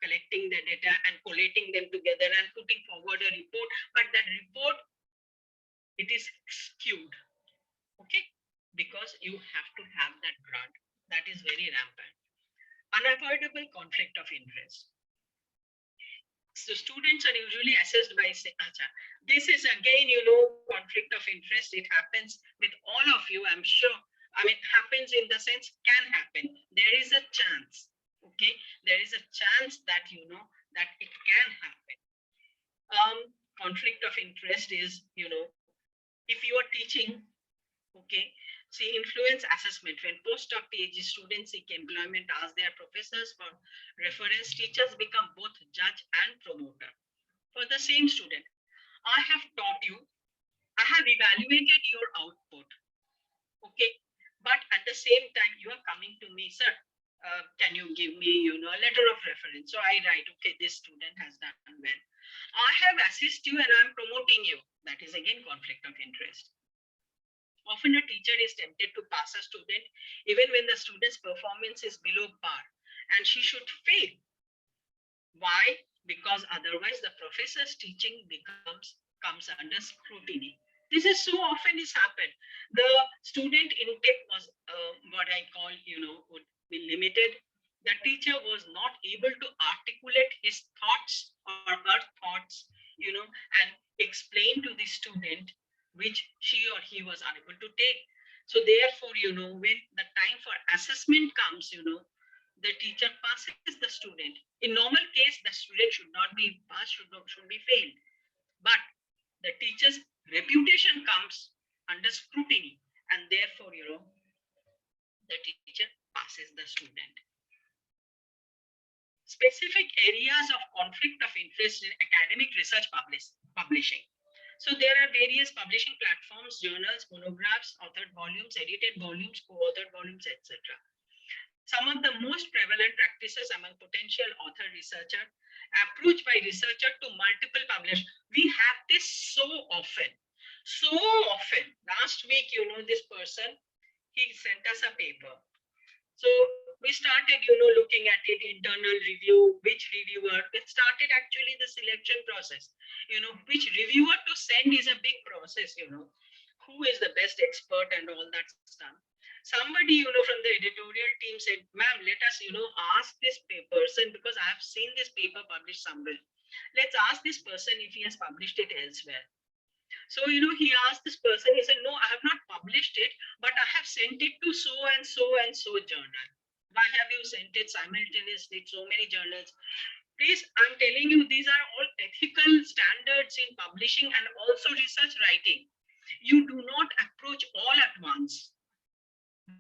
collecting the data and collating them together and putting forward a report, but that report, it is skewed, okay, because you have to have that grant. That is very rampant. Unavoidable conflict of interest. So students are usually assessed by saying, Acha, this is again, conflict of interest. It happens with all of you, I'm sure. I mean, happens in the sense can happen. There is a chance, okay? There is a chance that, that it can happen. Conflict of interest is, if you are teaching, okay, see, influence assessment. When postdoc PhD students seek employment, ask their professors for reference, teachers become both judge and promoter for the same student. I have taught you, I have evaluated your output, okay, but at the same time, you are coming to me, sir, can you give me, a letter of reference? So I write, okay, this student has done well. I have assisted you and I'm promoting you. That is again conflict of interest. Often a teacher is tempted to pass a student even when the student's performance is below par, and she should fail. Why? Because otherwise the professor's teaching comes under scrutiny. This is so often is happened. The student intake was what I call, would be limited. The teacher was not able to articulate his thoughts or her thoughts, and explain to the student which she or he was unable to take. So therefore, when the time for assessment comes, the teacher passes the student. In normal case, the student should not be passed, should be failed. But the teacher's reputation comes under scrutiny, and therefore, the teacher passes the student. Specific areas of conflict of interest in academic research publishing. So there are various publishing platforms, journals, monographs, authored volumes, edited volumes, co-authored volumes, etc. Some of the most prevalent practices among potential author researcher, approach by researcher to multiple publishers. We have this so often. So often. Last week, this person, he sent us a paper. So we started, looking at it, internal review, which reviewer. It started actually the selection process. Which reviewer to send is a big process, who is the best expert and all that stuff. Somebody, from the editorial team said, ma'am, let us, ask this person, because I have seen this paper published somewhere. Let's ask this person if he has published it elsewhere. So, he asked this person, he said, no, I have not published it, but I have sent it to so and so and so journal. Why have you sent it simultaneously to so many journals? Please, I'm telling you, these are all ethical standards in publishing and also research writing. You do not approach all at once.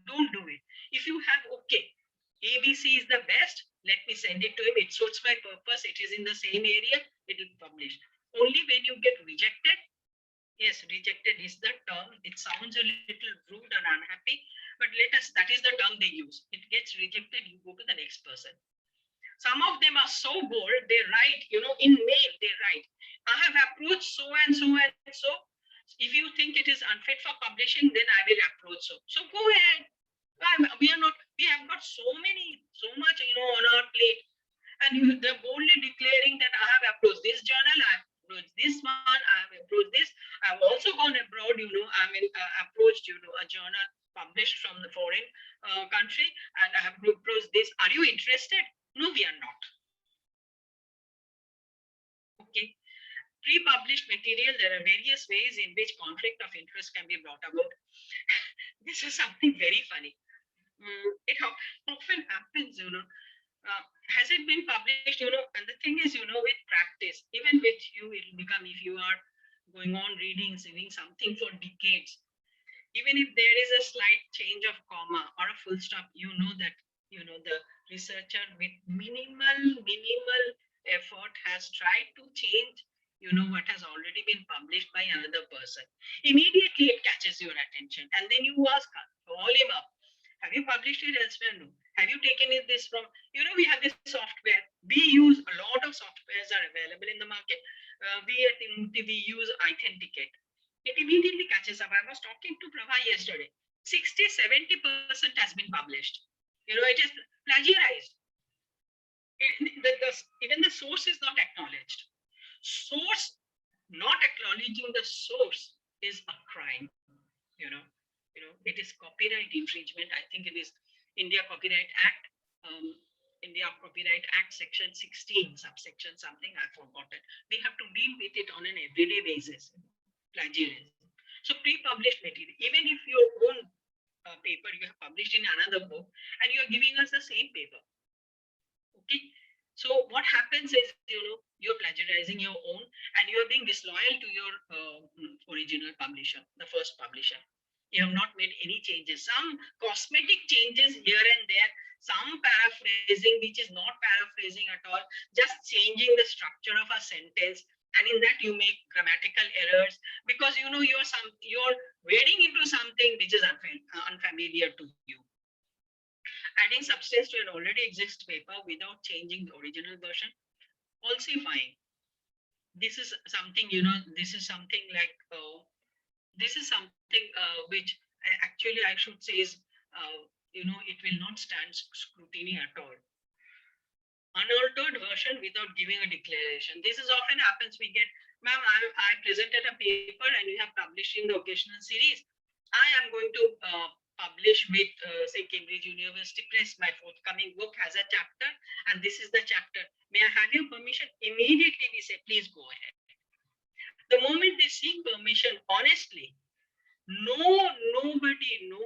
Don't do it. If you have, okay, ABC is the best, let me send it to him. It suits my purpose. It is in the same area. It will be published. Only when you get rejected. Yes, rejected is the term. It sounds a little rude and unhappy, but that is the term they use. It gets rejected, you go to the next person. Some of them are so bold, they write, in mail, they write, I have approached so and so and so. If you think it is unfit for publishing, then I will approach so. So go ahead. We have got so much, on our plate. And they're boldly declaring that I have approached this journal, I have approached this one, I have approached this. I've also gone abroad, approached, a journal published from the foreign country, and I have approached this. Are you interested? No, we are not. Okay. Pre-published material, there are various ways in which conflict of interest can be brought about. This is something very funny. Often happens, has it been published, and the thing is, with practice, even with you, it will become, if you are going on reading, reading something for decades, even if there is a slight change of comma or a full stop, that, the researcher with minimal effort has tried to change, what has already been published by another person. Immediately it catches your attention. And then you ask, call him up. Have you published it elsewhere? No. Have you taken it this from, we have this software. We use a lot of softwares are available in the market. We at Immunity, we use Authenticate. It immediately catches up. I was talking to Prabha yesterday. 60-70% has been published. It is plagiarized. Even the source is not acknowledged. Source, not acknowledging the source is a crime. It is copyright infringement. I think it is India Copyright Act. India Copyright Act section 16, subsection something, I forgot it. We have to deal with it on an everyday basis. Plagiarism. So pre-published material, even if your own paper you have published in another book and you are giving us the same paper. Okay. So what happens is, you're plagiarizing your own and you're being disloyal to your original publisher, the first publisher. You have not made any changes. Some cosmetic changes here and there, some paraphrasing, which is not paraphrasing at all, just changing the structure of a sentence. And in that you make grammatical errors because you're wading into something which is unfamiliar to you. Adding substance to an already existing paper without changing the original version, falsifying. This is something, this is something like, which actually I should say is, it will not stand scrutiny at all. Unaltered version without giving a declaration. This is often happens. We get, ma'am, I presented a paper and you have published in the occasional series. I am going to publish with, say, Cambridge University Press. My forthcoming book has a chapter and this is the chapter. May I have your permission? Immediately we say, please go ahead. The moment they seek permission, honestly, nobody, no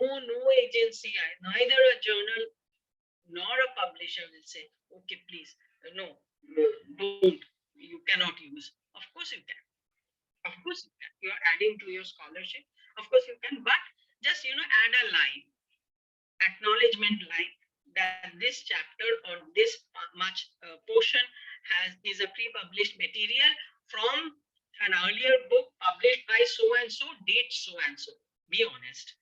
agency, neither a journal nor a publisher will say, okay, please, no, don't, you cannot use. Of course you can. Of course you can. You are adding to your scholarship. Of course you can, but just, add a line, acknowledgement line, that this chapter or this much portion is a pre-published material from an earlier book published by so and so, date so and so. Be honest.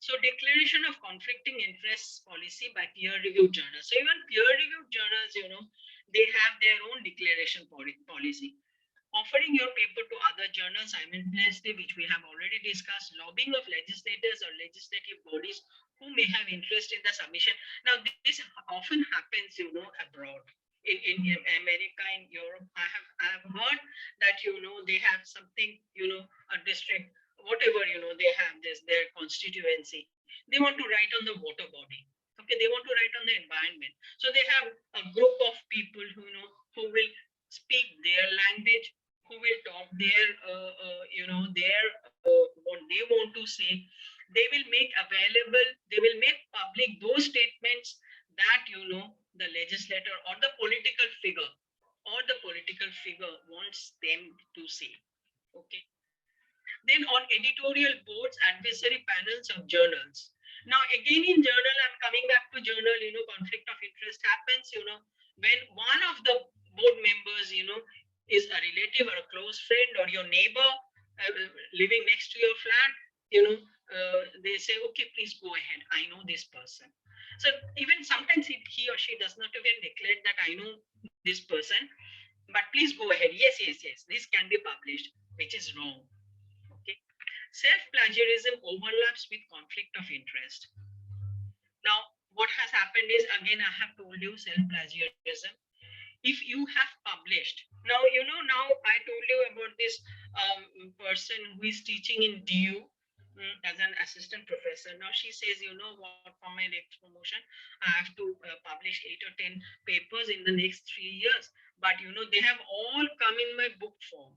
So declaration of conflicting interests policy by peer-reviewed journals. So even peer-reviewed journals, they have their own declaration policy. Offering your paper to other journals simultaneously, which we have already discussed, lobbying of legislators or legislative bodies who may have interest in the submission. Now, this often happens, abroad. In America, in Europe, I have heard that, they have something, a district, whatever, they have their constituency. They want to write on the water body. Okay, they want to write on the environment. So they have a group of people who will speak their language, who will talk their, what they want to say. They will make available, they will make public those statements that, the legislator or the political figure wants them to say. Okay. Then on editorial boards, advisory panels of journals. Now, again, in journal, I'm coming back to journal, conflict of interest happens, when one of the board members, is a relative or a close friend or your neighbor living next to your flat, they say, okay, please go ahead. I know this person. So even sometimes he or she does not even declare that I know this person, but please go ahead. Yes, this can be published, which is wrong. Okay. Self-plagiarism overlaps with conflict of interest. Now, what has happened is, again, I have told you self-plagiarism. If you have published, now I told you about this person who is teaching in DU, as an assistant professor. Now she says, you know what, for my next promotion, I have to publish 8 or 10 papers in the next 3 years. But you know, they have all come in my book form.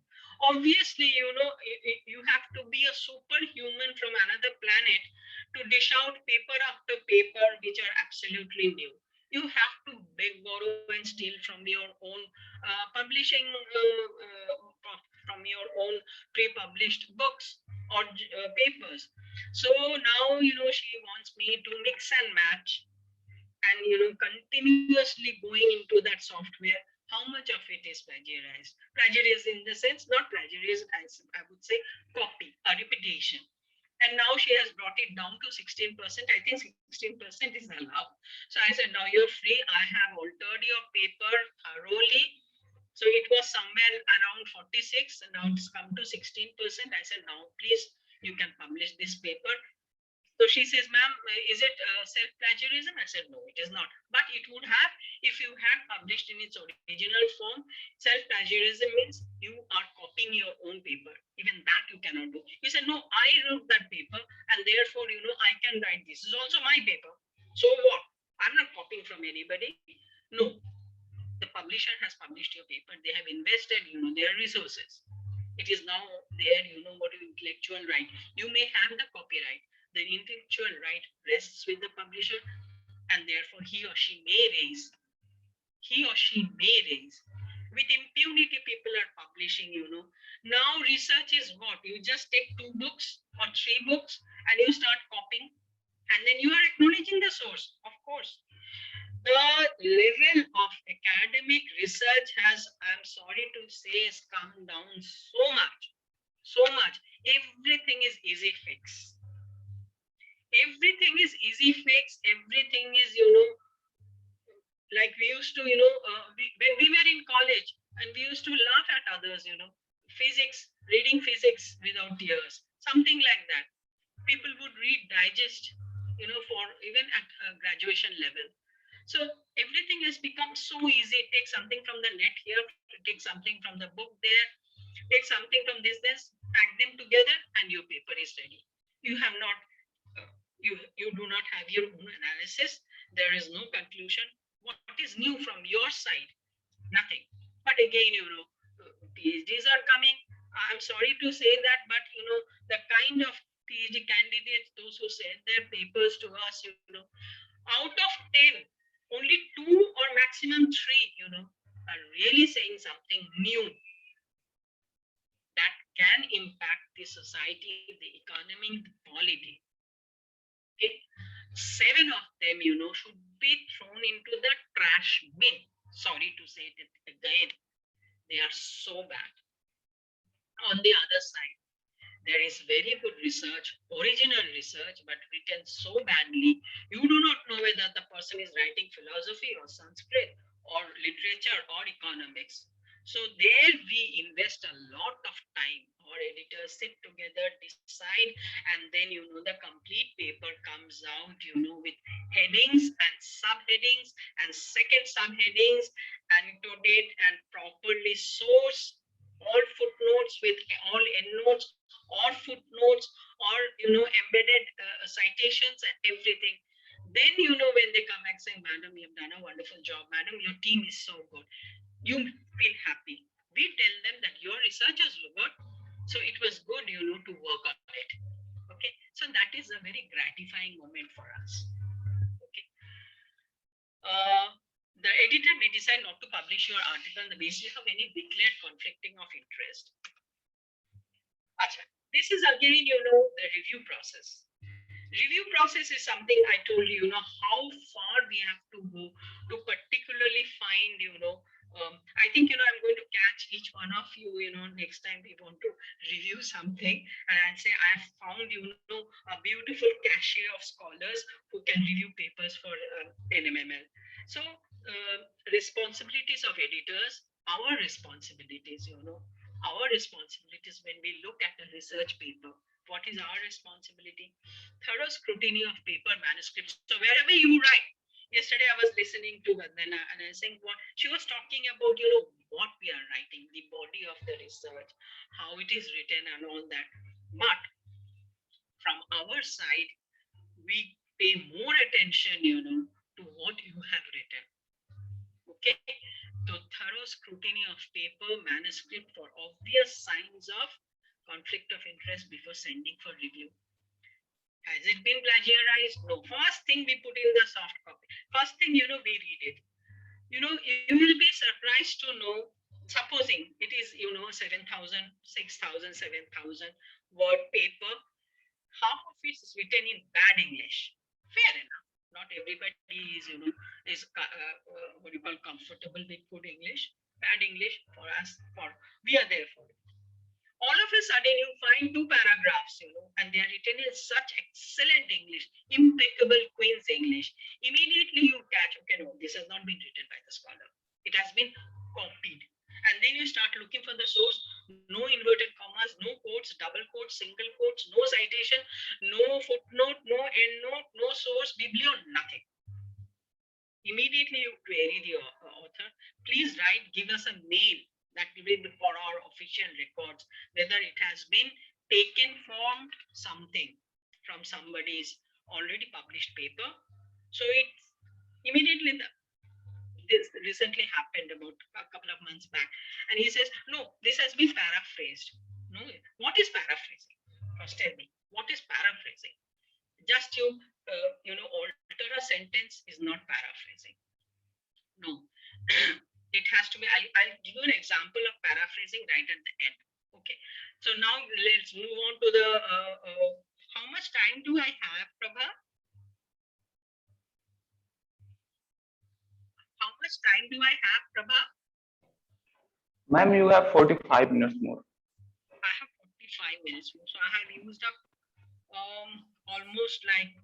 Obviously, you know, you have to be a superhuman from another planet to dish out paper after paper which are absolutely new. You have to beg, borrow, and steal from your own publishing, from your own pre-published books or papers. So now, you know, she wants me to mix and match and, you know, continuously going into that software. How much of it is plagiarized? Plagiarism in the sense, not plagiarism, as I would say, copy, a repetition. And now she has brought it down to 16%. I think 16% is allowed. So I said, now you're free. I have altered your paper thoroughly. So it was somewhere around 46, and now it's come to 16%. I said, now please, you can publish this paper. So she says, ma'am, is it self-plagiarism? I said, no, it is not. But it would have, if you had published in its original form. Self-plagiarism means you are copying your own paper. Even that you cannot do. He said, no, I wrote that paper, and therefore, you know, I can write this. This is also my paper. So what? I'm not copying from anybody. No, the publisher has published your paper. They have invested, you know, their resources. It is now there, you know, what is intellectual right. You may have the copyright. The intellectual right rests with the publisher, and therefore he or she may raise. He or she may raise. With impunity, people are publishing, you know. Now research is what? You just take 2 books or 3 books and you start copying, and then you are acknowledging the source, of course. The level of academic research has, I'm sorry to say, has come down so much, so much. Everything is easy fix. Everything is easy fix. Everything is, you know, like we used to, you know, when we were in college, and we used to laugh at others, you know, physics, reading physics without tears, something like that. People would read digest, you know, for even at graduation level. So everything has become so easy. Take something from the net here, take something from the book there, take something from this, pack them together, and your paper is ready. You have not, you do not have your own analysis. There is no conclusion. What is new from your side? Nothing. But again, you know, PhDs are coming. I'm sorry to say that, but you know, the kind of PhD candidates, those who send their papers to us, you know, out of 10, only 2 or maximum 3, you know, are really saying something new that can impact the society, the economy, the polity. Okay? 7 of them, you know, should be thrown into the trash bin. Sorry to say it again. They are so bad. On the other side, there is very good research, original research, but written so badly, you do not know whether the person is writing philosophy or Sanskrit or literature or economics. So there we invest a lot of time. Our editors sit together, decide, and then, you know, the complete paper comes out, you know, with headings and subheadings and second subheadings, annotate and properly source, all footnotes with all endnotes or footnotes, or you know, embedded citations and everything. Then, you know, when they come back saying, madam, you have done a wonderful job, madam, your team is so good, you feel happy. We tell them that your research is good, so it was good, you know, to work on it. Okay, so that is a very gratifying moment for us. Okay. The editor may decide not to publish your article on the basis of any declared conflicting of interest. Achha. This is again, you know, the review process. Review process is something I told you, you know, how far we have to go to particularly find, you know, I think, you know, I'm going to catch each one of you, you know, next time we want to review something, and I'll say, I've found, you know, a beautiful cache of scholars who can review papers for NMML. So responsibilities of editors, our responsibilities, you know, our responsibilities when we look at a research paper. What is our responsibility? Thorough scrutiny of paper manuscripts. So wherever you write, yesterday I was listening to Vandana and I was saying what she was talking about, you know, what we are writing, the body of the research, how it is written and all that. But from our side, we pay more attention, to what you have written. Okay, so thorough scrutiny of paper manuscript for obvious signs of conflict of interest before sending for review. Has it been plagiarized? No. First thing we put in the soft copy. First thing, we read it. You will be surprised to know, supposing it is, 7,000, 6,000, 7,000 word paper, half of it is written in bad English. Fair enough. Not everybody is, what you call comfortable with good English. Bad English for us, we are there for it. All of a sudden you find two paragraphs, and they are written in such excellent English, impeccable Queen's English. Immediately you catch, okay, no, this has not been written by the scholar. It has been copied. And then you start looking for the source, no inverted commas, no quotes, double quotes, single quotes, no citation, no footnote, no endnote, no source, biblio, nothing. Immediately you query the author, please write, give us a mail that will be for our official records, whether it has been taken from something, from somebody's already published paper. So it's immediately, this recently happened about a couple of months back. And he says, no, this has been paraphrased. No, what is paraphrasing? First tell me, what is paraphrasing? Just alter a sentence is not paraphrasing. No. It has to be, I'll give you an example of paraphrasing right at the end. Okay. So now let's move on to the, how much time do I have, Prabha? How much time do I have, Prabha? Ma'am, you have 45 minutes more. I have 45 minutes more. So I have used up almost like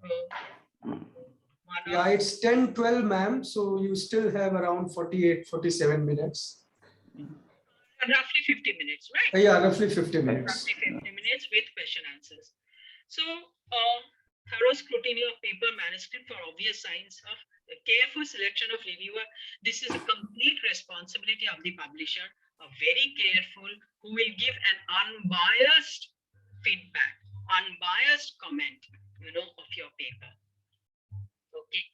Yeah, it's 10:12, ma'am. So you still have around 48, 47 minutes. Roughly 50 minutes, right? Yeah, roughly 50 minutes. Roughly 50 minutes with question answers. So thorough scrutiny of paper manuscript for obvious signs of a careful selection of reviewer. This is a complete responsibility of the publisher, a very careful, who will give an unbiased feedback, unbiased comment, of your paper. Okay.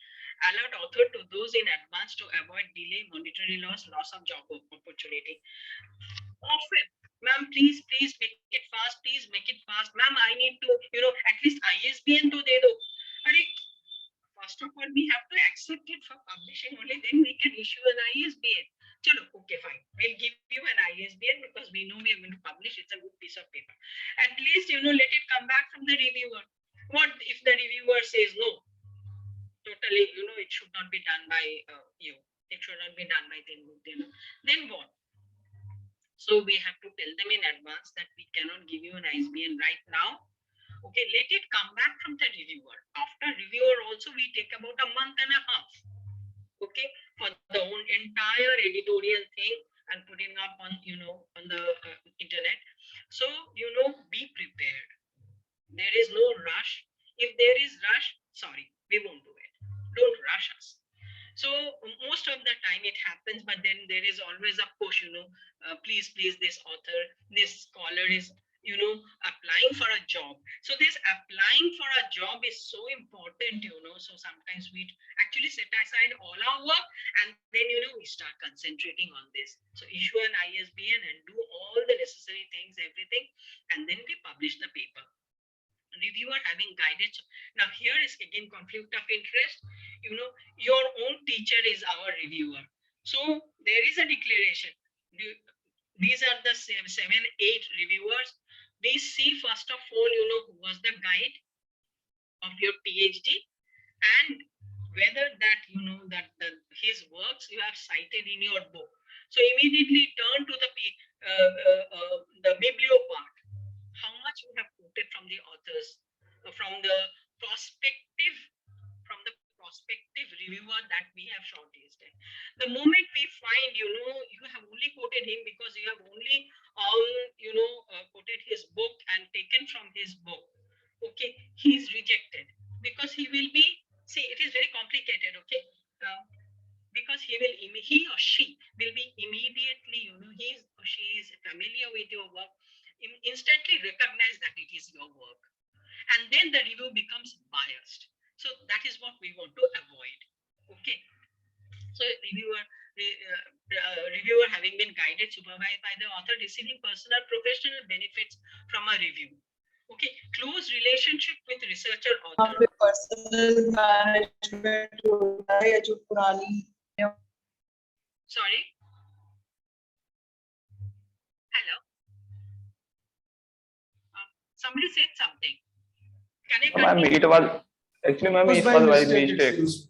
Alert author to those in advance to avoid delay, monetary loss of job opportunity. Often, ma'am, please make it fast. Please make it fast. Ma'am, I need to, at least ISBN to de do. First of all, we have to accept it for publishing only, then we can issue an ISBN. Chalo, okay, fine. We'll give you an ISBN because we know we are going to publish. It's a good piece of paper. At least, let it come back from the reviewer. What if the reviewer says no? Totally, it should not be done by you. It should not be done by then what? So we have to tell them in advance that we cannot give you an ISBN right now. Okay, let it come back from the reviewer. After reviewer also, we take about a month and a half. Okay, for the whole entire editorial thing and putting up on, on the internet. So, be prepared. There is no rush. If there is rush, sorry, we won't do it. Don't rush us. So most of the time it happens, but then there is always a push, please, this author, this scholar is, applying for a job. So this applying for a job is so important, so sometimes we actually set aside all our work and then, we start concentrating on this. So issue an ISBN and do all the necessary things, everything, and then we publish the paper. Reviewer having guidance. Now here is again conflict of interest. Your own teacher is our reviewer. So there is a declaration. These are the 7, 8 reviewers. We see first of all, who was the guide of your PhD and whether that, his works you have cited in your book. So immediately turn to the biblio part. How much you have quoted from the authors, from the prospective reviewer that we have shortlisted. The moment we find, you have only quoted him because you have only, quoted his book and taken from his book. Okay, he is rejected because he will be, see, it is very complicated. Okay, because he or she will be immediately, he or she is familiar with your work, instantly recognize that it is your work. and then the review becomes biased. So that is what we want to avoid. Okay. So reviewer having been guided, supervised by the author, receiving personal professional benefits from a review. Okay, close relationship with researcher यहाँ author. पे personal management होता है जो पुरानी Sorry. Hello. Somebody said something. Can I Ma'am, continue? it was actually, ma'am, it was by it mistake. seems.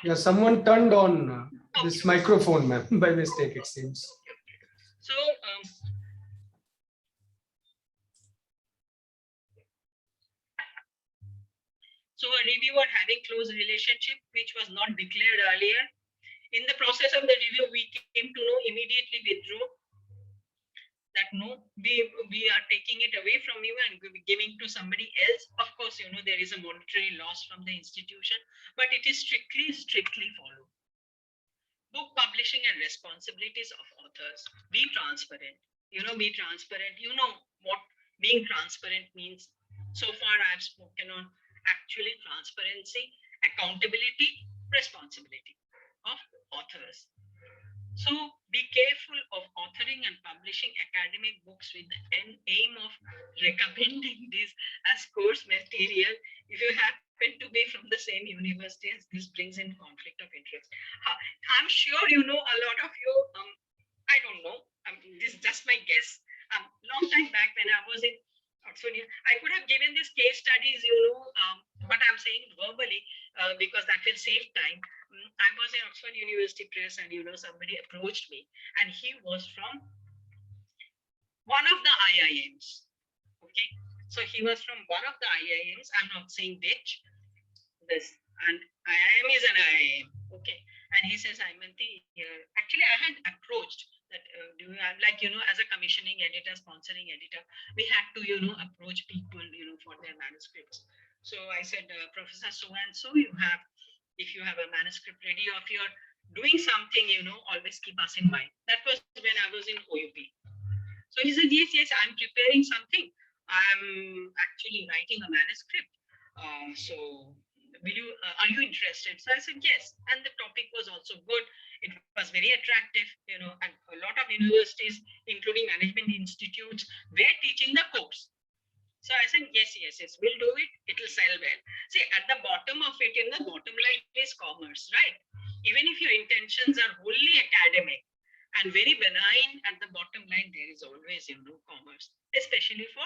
Yeah, someone turned on this microphone, ma'am, by mistake, it seems. So, so a reviewer having close relationship, which was not declared earlier. In the process of the review, we came to know, immediately withdrew that no, we are taking it away from you and giving to somebody else. Of course, you know, there is a monetary loss from the institution, but it is strictly followed. Book publishing and responsibilities of authors. Be transparent. You know, be transparent. You know what being transparent means. So far, I've spoken on actually transparency, accountability, responsibility of authors. So be careful of authoring and publishing academic books with the aim of recommending this as course material if you happen to be from the same university, as this brings in conflict of interest. I'm sure you know, a lot of you, I don't know, this is just my guess. Long time back when I was in Oxford, I could have given these case studies, you know, but I'm saying verbally because that will save time. I was in Oxford University Press, and you know, somebody approached me, and he was from one of the IIMs. Okay, so he was from one of the IIMs. I'm not saying which. This, and IIM is an IIM. Okay, and he says, Imanti, actually, I had approached that. Do you have, like, you know, as a commissioning editor, sponsoring editor, we had to, you know, approach people, you know, for their manuscripts. So I said, Professor so and so, you have, if you have a manuscript ready, or if you're doing something, you know, always keep us in mind. That was when I was in OUP. So he said, yes, I'm preparing something. I'm actually writing a manuscript. So will you, are you interested? So I said, yes. And the topic was also good. It was very attractive, you know, and a lot of universities, including management institutes, were teaching the course. So I said, yes, we'll do it. It will sell well. See, at the bottom of it, in the bottom line is commerce, right? Even if your intentions are wholly academic and very benign, at the bottom line, there is always, you know, commerce, especially for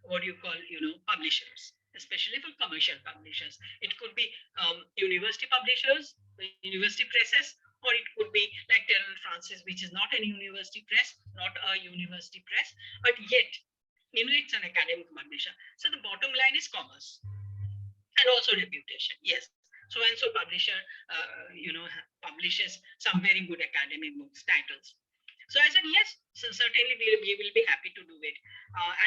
what you call, you know, publishers, especially for commercial publishers. It could be university publishers, university presses, or it could be like Taylor & Francis, which is not a university press, not a university press, but yet, you know, it's an academic publisher. So the bottom line is commerce and also reputation. Yes. So and so publisher, you know, publishes some very good academic books, titles. So I said, yes, so certainly we will be happy to do it.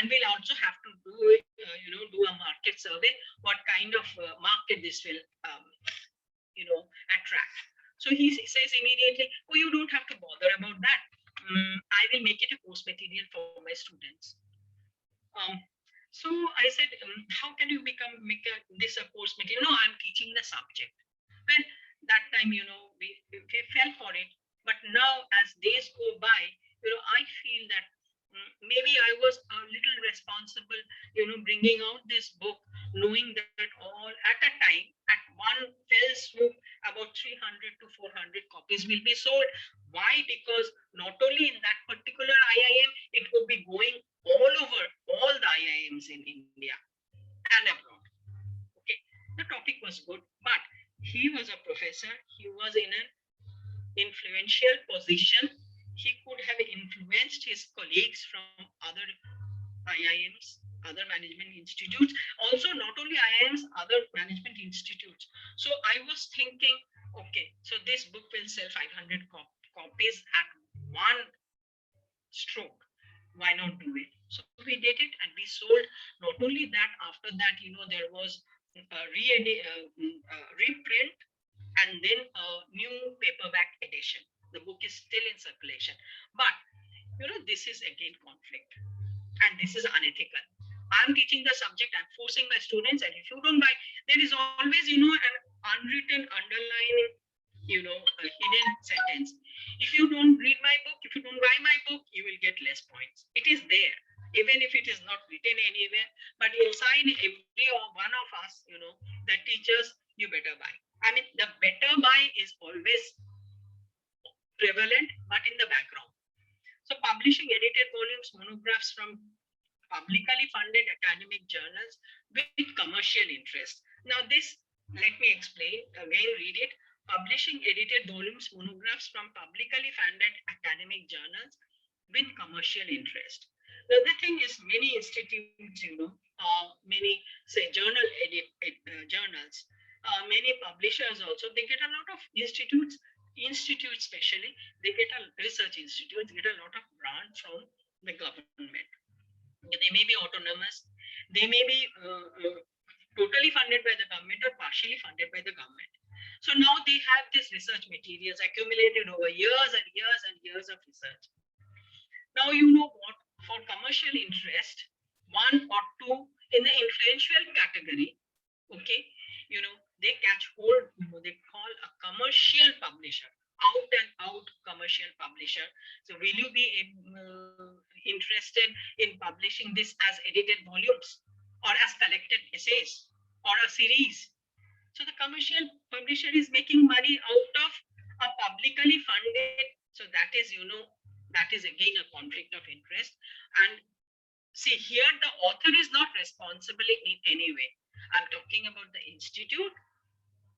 And we'll also have to do it, you know, do a market survey, what kind of market this will, you know, attract. So he says immediately, oh, you don't have to bother about that. I will make it a course material for my students. So I said, how can you make this a course material? No, I'm teaching the subject. Well, that time, you know, we fell for it. But now, as days go by, you know, I feel that maybe I was a little responsible, you know, bringing out this book, knowing that all at a time, at one fell swoop, about 300 to 400 copies will be sold. Why? Because not only in that particular IIM, it would be going all over all the IIMs in India and abroad. Okay, the topic was good, but he was a professor. He was in an influential position. He could have influenced his colleagues from other IIMs, other management institutes. Also, not only IIMs, other management institutes. So I was thinking, okay, so this book will sell 500 copies at one stroke. Why not do it? So we did it, and we sold. Not only that, after that, you know, there was a reprint and then a new paperback edition. The book is still in circulation. But, you know, this is again conflict, and this is unethical. I'm teaching the subject, I'm forcing my students, and if you don't buy, there is always, you know, an unwritten underlying, you know, a hidden sentence. If you don't read my book, if you don't buy my book, you will get less points. It is there, even if it is not written anywhere, but inside every one of us, you know, that teaches you better buy. I mean, the better buy is always prevalent, but in the background. So publishing edited volumes, monographs from publicly funded academic journals with commercial interest. Now this, let me explain, again read it. Publishing edited volumes, monographs from publicly funded academic journals with commercial interest. The other thing is many institutes, you know, many say journals, many publishers also, they get a lot of institutes especially, they get a research institutes, get a lot of grant from the government. They may be autonomous, they may be totally funded by the government or partially funded by the government. So now they have this research materials accumulated over years and years and years of research. Now you know what, for commercial interest, one or two in the influential category, okay, you know, they catch hold, you know, they call a commercial publisher, out and out commercial publisher. So will you be interested in publishing this as edited volumes or as collected essays or a series? So the commercial publisher is making money out of a publicly funded. So that is, you know, that is again a conflict of interest. And see, here the author is not responsible in any way. I'm talking about the institute.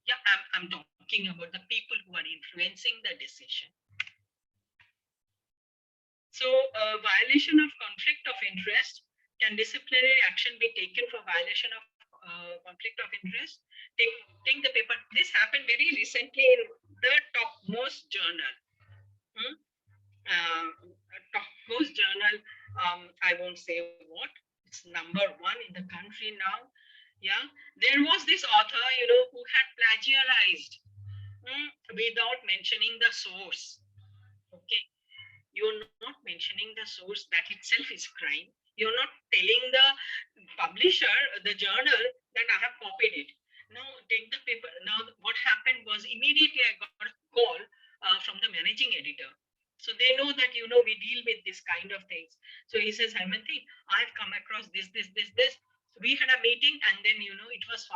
Yeah, I'm talking about the people who are influencing the decision. So violation of conflict of interest, can disciplinary action be taken for violation of conflict of interest? Take the paper. This happened very recently in the topmost journal. Topmost journal, I won't say what, it's number one in the country now. Yeah, there was this author, you know, who had plagiarized without mentioning the source. Okay, you're not mentioning the source, that itself is crime. You're not telling the publisher, the journal, that I have copied it. Now take the paper. Now what happened was, immediately I got a call from the managing editor. So they know that, you know, we deal with this kind of things. So he says, Haimanti, I've come across this. We had a meeting, and then, you know, it was,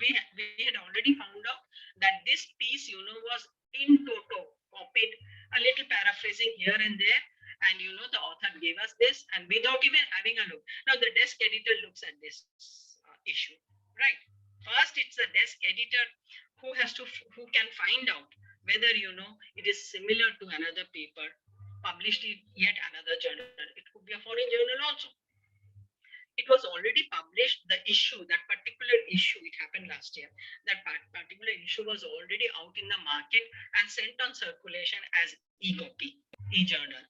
we had already found out that this piece, you know, was in toto copied, a little paraphrasing here and there, and, you know, the author gave us this, and without even having a look. Now the desk editor looks at this issue, right? First, it's the desk editor who can find out whether, you know, it is similar to another paper published in yet another journal. It could be a foreign journal also. It was already published, the issue, that particular issue, it happened last year. That particular issue was already out in the market and sent on circulation as e-copy, e-journal.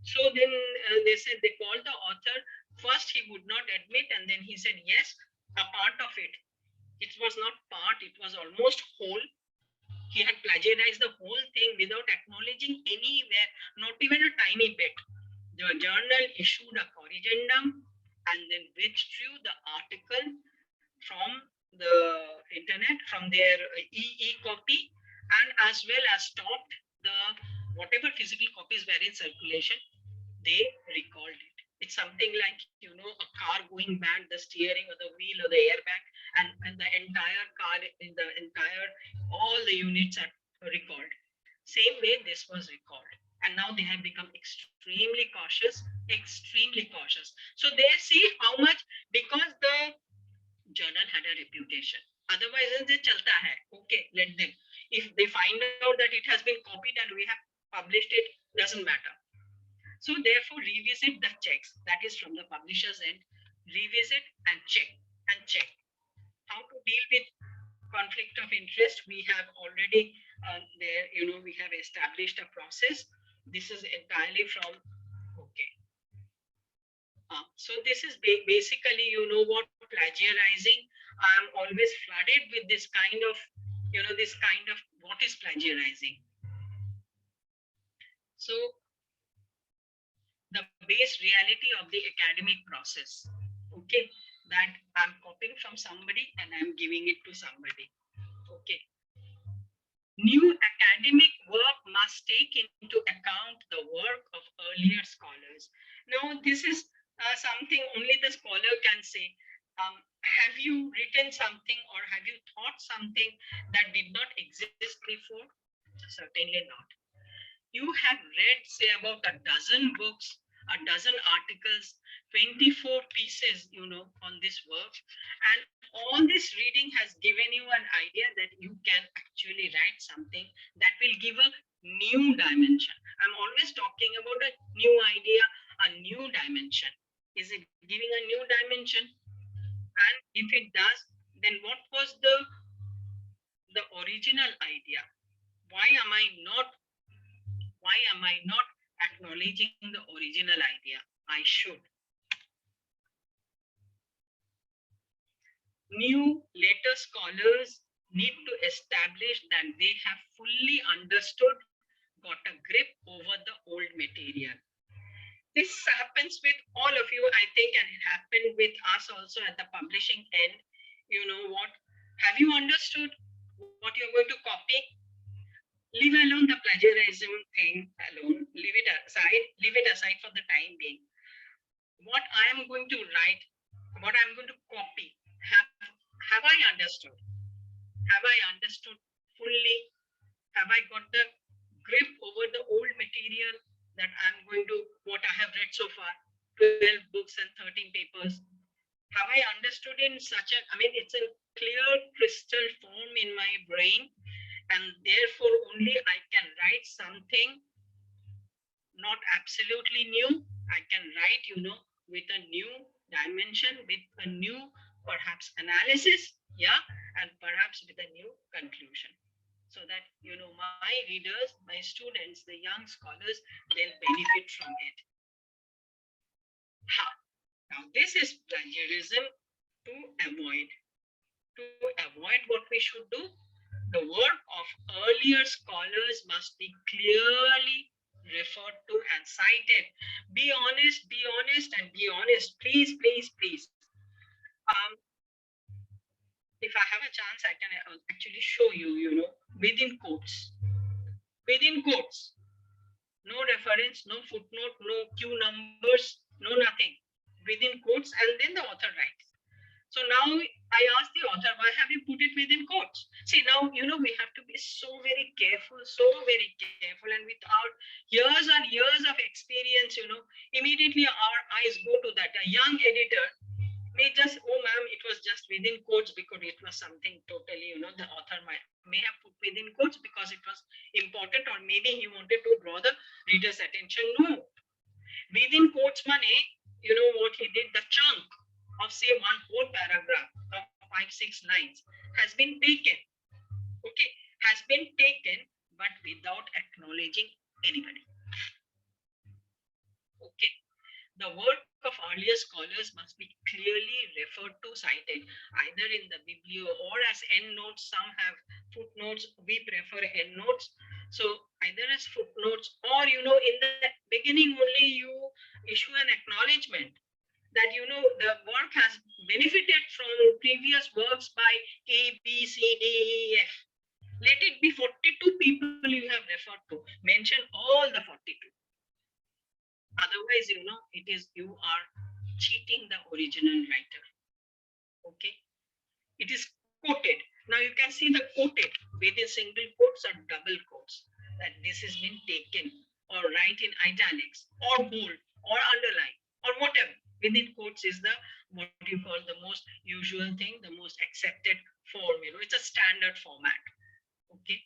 So then they said, they called the author. First, he would not admit, and then he said, yes, a part of it. It was not part, it was almost whole. He had plagiarized the whole thing without acknowledging anywhere, not even a tiny bit. The journal issued a corrigendum and then withdrew the article from the internet, from their e-copy, and as well as stopped the whatever physical copies were in circulation. They recalled it. It's something like, you know, a car going bad, the steering or the wheel or the airbag, and the entire car, in the entire, all the units are recalled. Same way this was recalled. And now they have become extremely cautious, extremely cautious. So they see how much, because the journal had a reputation. Otherwise, they chalta hai. Okay, let them. If they find out that it has been copied and we have published it, doesn't matter. So therefore, revisit the checks. That is from the publisher's end. Revisit and check and check. How to deal with conflict of interest? We have already there. You know, we have established a process. This is entirely from, okay. So this is basically, you know what, plagiarizing. I'm always flooded with this kind of, you know, this kind of, what is plagiarizing? So the base reality of the academic process. Okay, that I'm copying from somebody and I'm giving it to somebody. Okay. New academic work must take into account the work of earlier scholars. Now, this is something only the scholar can say. Have you written something or have you thought something that did not exist before? Certainly not. You have read, say, about a dozen books, a dozen articles, 24 pieces, on this work. And all this reading has given you an idea that you can actually write something that will give a new dimension. I'm always talking about a new idea, a new dimension. Is it giving a new dimension? And if it does, then what was the original idea? Why am I not acknowledging the original idea? I should. New later scholars need to establish that they have fully understood, got a grip over the old material. This happens with all of you, I think, and it happened with us also at the publishing end. You know what? Have you understood what you're going to copy? Leave alone the plagiarism thing alone. Leave it aside for the time being. What I am going to write, what I'm going to copy, have I understood? Have I understood fully? Have I got the grip over the old material that I'm going to, what I have read so far, 12 books and 13 papers? Have I understood in such a, it's a clear crystal form in my brain, and therefore only I can write something not absolutely new. I can write, with a new dimension, with a new perhaps analysis, yeah, and perhaps with a new conclusion. So that, my readers, my students, the young scholars, they'll benefit from it. Now, this is plagiarism to avoid. To avoid what we should do, the work of earlier scholars must be clearly referred to and cited. Be honest, and be honest. Please, please, please. If I have a chance, I can actually show you, within quotes. Within quotes. No reference, no footnote, no Q numbers, no nothing. Within quotes, and then the author writes. So now I ask the author, why have you put it within quotes? See, now, we have to be so very careful, and with our years and years of experience, immediately our eyes go to that. A young editor may just, oh ma'am, it was just within quotes because it was something totally, the author may have put within quotes because it was important, or maybe he wanted to draw the reader's attention. No. Within quotes money, what he did, the chunk of say one whole paragraph of 5-6 lines has been taken. Okay, has been taken, but without acknowledging anybody. Okay, the work of earlier scholars must be clearly referred to, cited, either in the biblio or as endnotes. Some have footnotes. We prefer endnotes. So either as footnotes or, in the beginning only you issue an acknowledgement that, the work has benefited from previous works by A, B, C, D, E, F. Let it be 42 people you have referred to. Mention all the 42. Otherwise, you are cheating the original writer. Okay. It is quoted. Now you can see the quoted within single quotes or double quotes, that this has been taken, or write in italics or bold or underline or whatever. Within quotes is the, what you call, the most usual thing, the most accepted form. It's a standard format. Okay.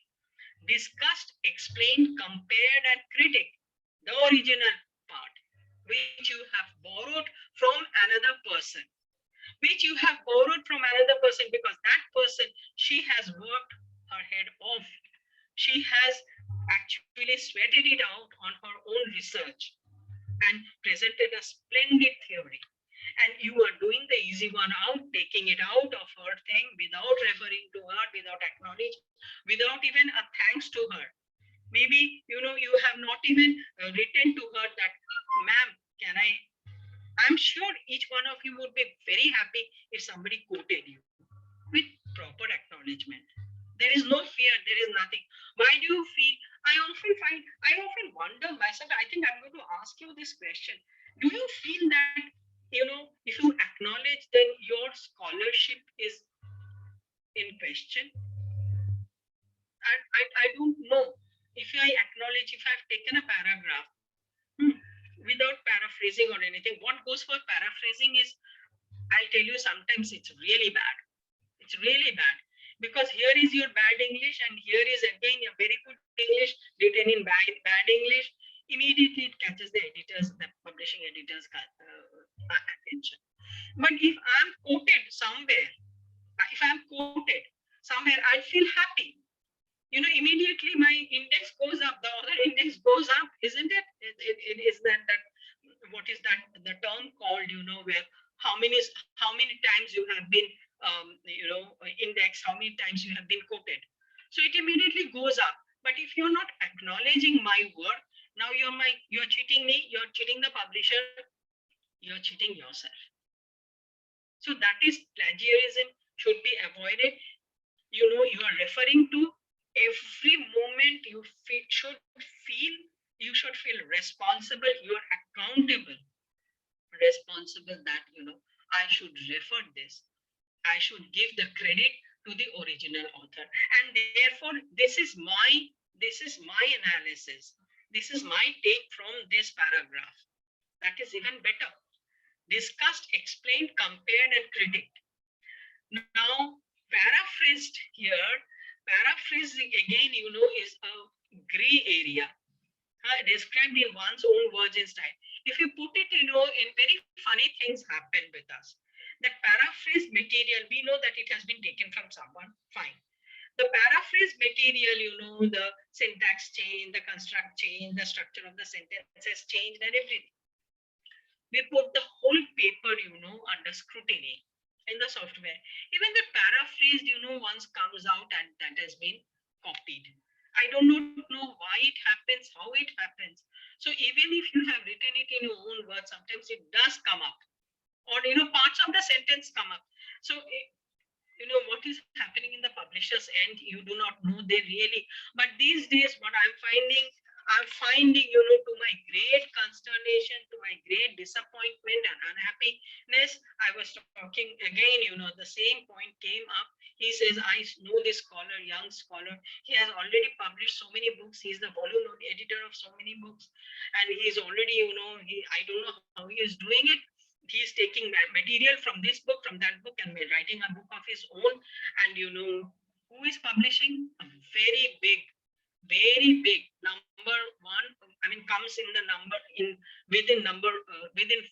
Discussed, explained, compared, and critic, the original part, which you have borrowed from another person. Because that person, she has worked her head off. She has actually sweated it out on her own research and presented a splendid theory. And you are doing the easy one out, taking it out of her thing without referring to her, without acknowledging, without even a thanks to her. Maybe, you have not even written to her that, ma'am, can I I'm sure each one of you would be very happy if somebody quoted you with proper acknowledgement. There is no fear, there is nothing. Why do you feel? I often wonder myself, I think I'm going to ask you this question. Do you feel that, if you acknowledge, then your scholarship is in question? I don't know. If I acknowledge, if I've taken a paragraph, without paraphrasing or anything, what goes for paraphrasing is, I'll tell you, sometimes it's really bad. It's really bad. Because here is your bad English, and here is again your very good English written in bad English. Immediately it catches the publishing editors' attention. But if I'm quoted somewhere, I feel happy. Immediately my index goes up, the other index goes up, isn't it? It is that what is that the term called, where how many times you have been indexed, how many times you have been quoted. So it immediately goes up. But if you're not acknowledging my work, now you're cheating me, you're cheating the publisher, you're cheating yourself. So that is plagiarism, should be avoided. You are referring to every moment you should feel responsible, you are accountable, responsible that, I should refer this. I should give the credit to the original author. And therefore, this is my analysis. This is my take from this paragraph. That is even better. Discussed, explained, compared, and critiqued. Now, paraphrasing again, is a gray area. Described in one's own words and style. If you put it, in very funny things happen with us. That paraphrase material, we know that it has been taken from someone, fine. The paraphrase material, the syntax change, the construct change, the structure of the sentence has changed and everything. We put the whole paper, under scrutiny in the software. Even the paraphrase, once comes out and that has been copied. I do not know why it happens, how it happens. So even if you have written it in your own words, sometimes it does come up. Or, parts of the sentence come up. So, what is happening in the publisher's end, you do not know, they really. But these days, what I'm finding, to my great consternation, to my great disappointment and unhappiness, I was talking again, the same point came up. He says, I know this scholar, young scholar. He has already published so many books. He's the volume editor of so many books. And he's already, I don't know how he is doing it. He's taking material from this book, from that book, and writing a book of his own. And who is publishing? A very big number one. Comes in the number within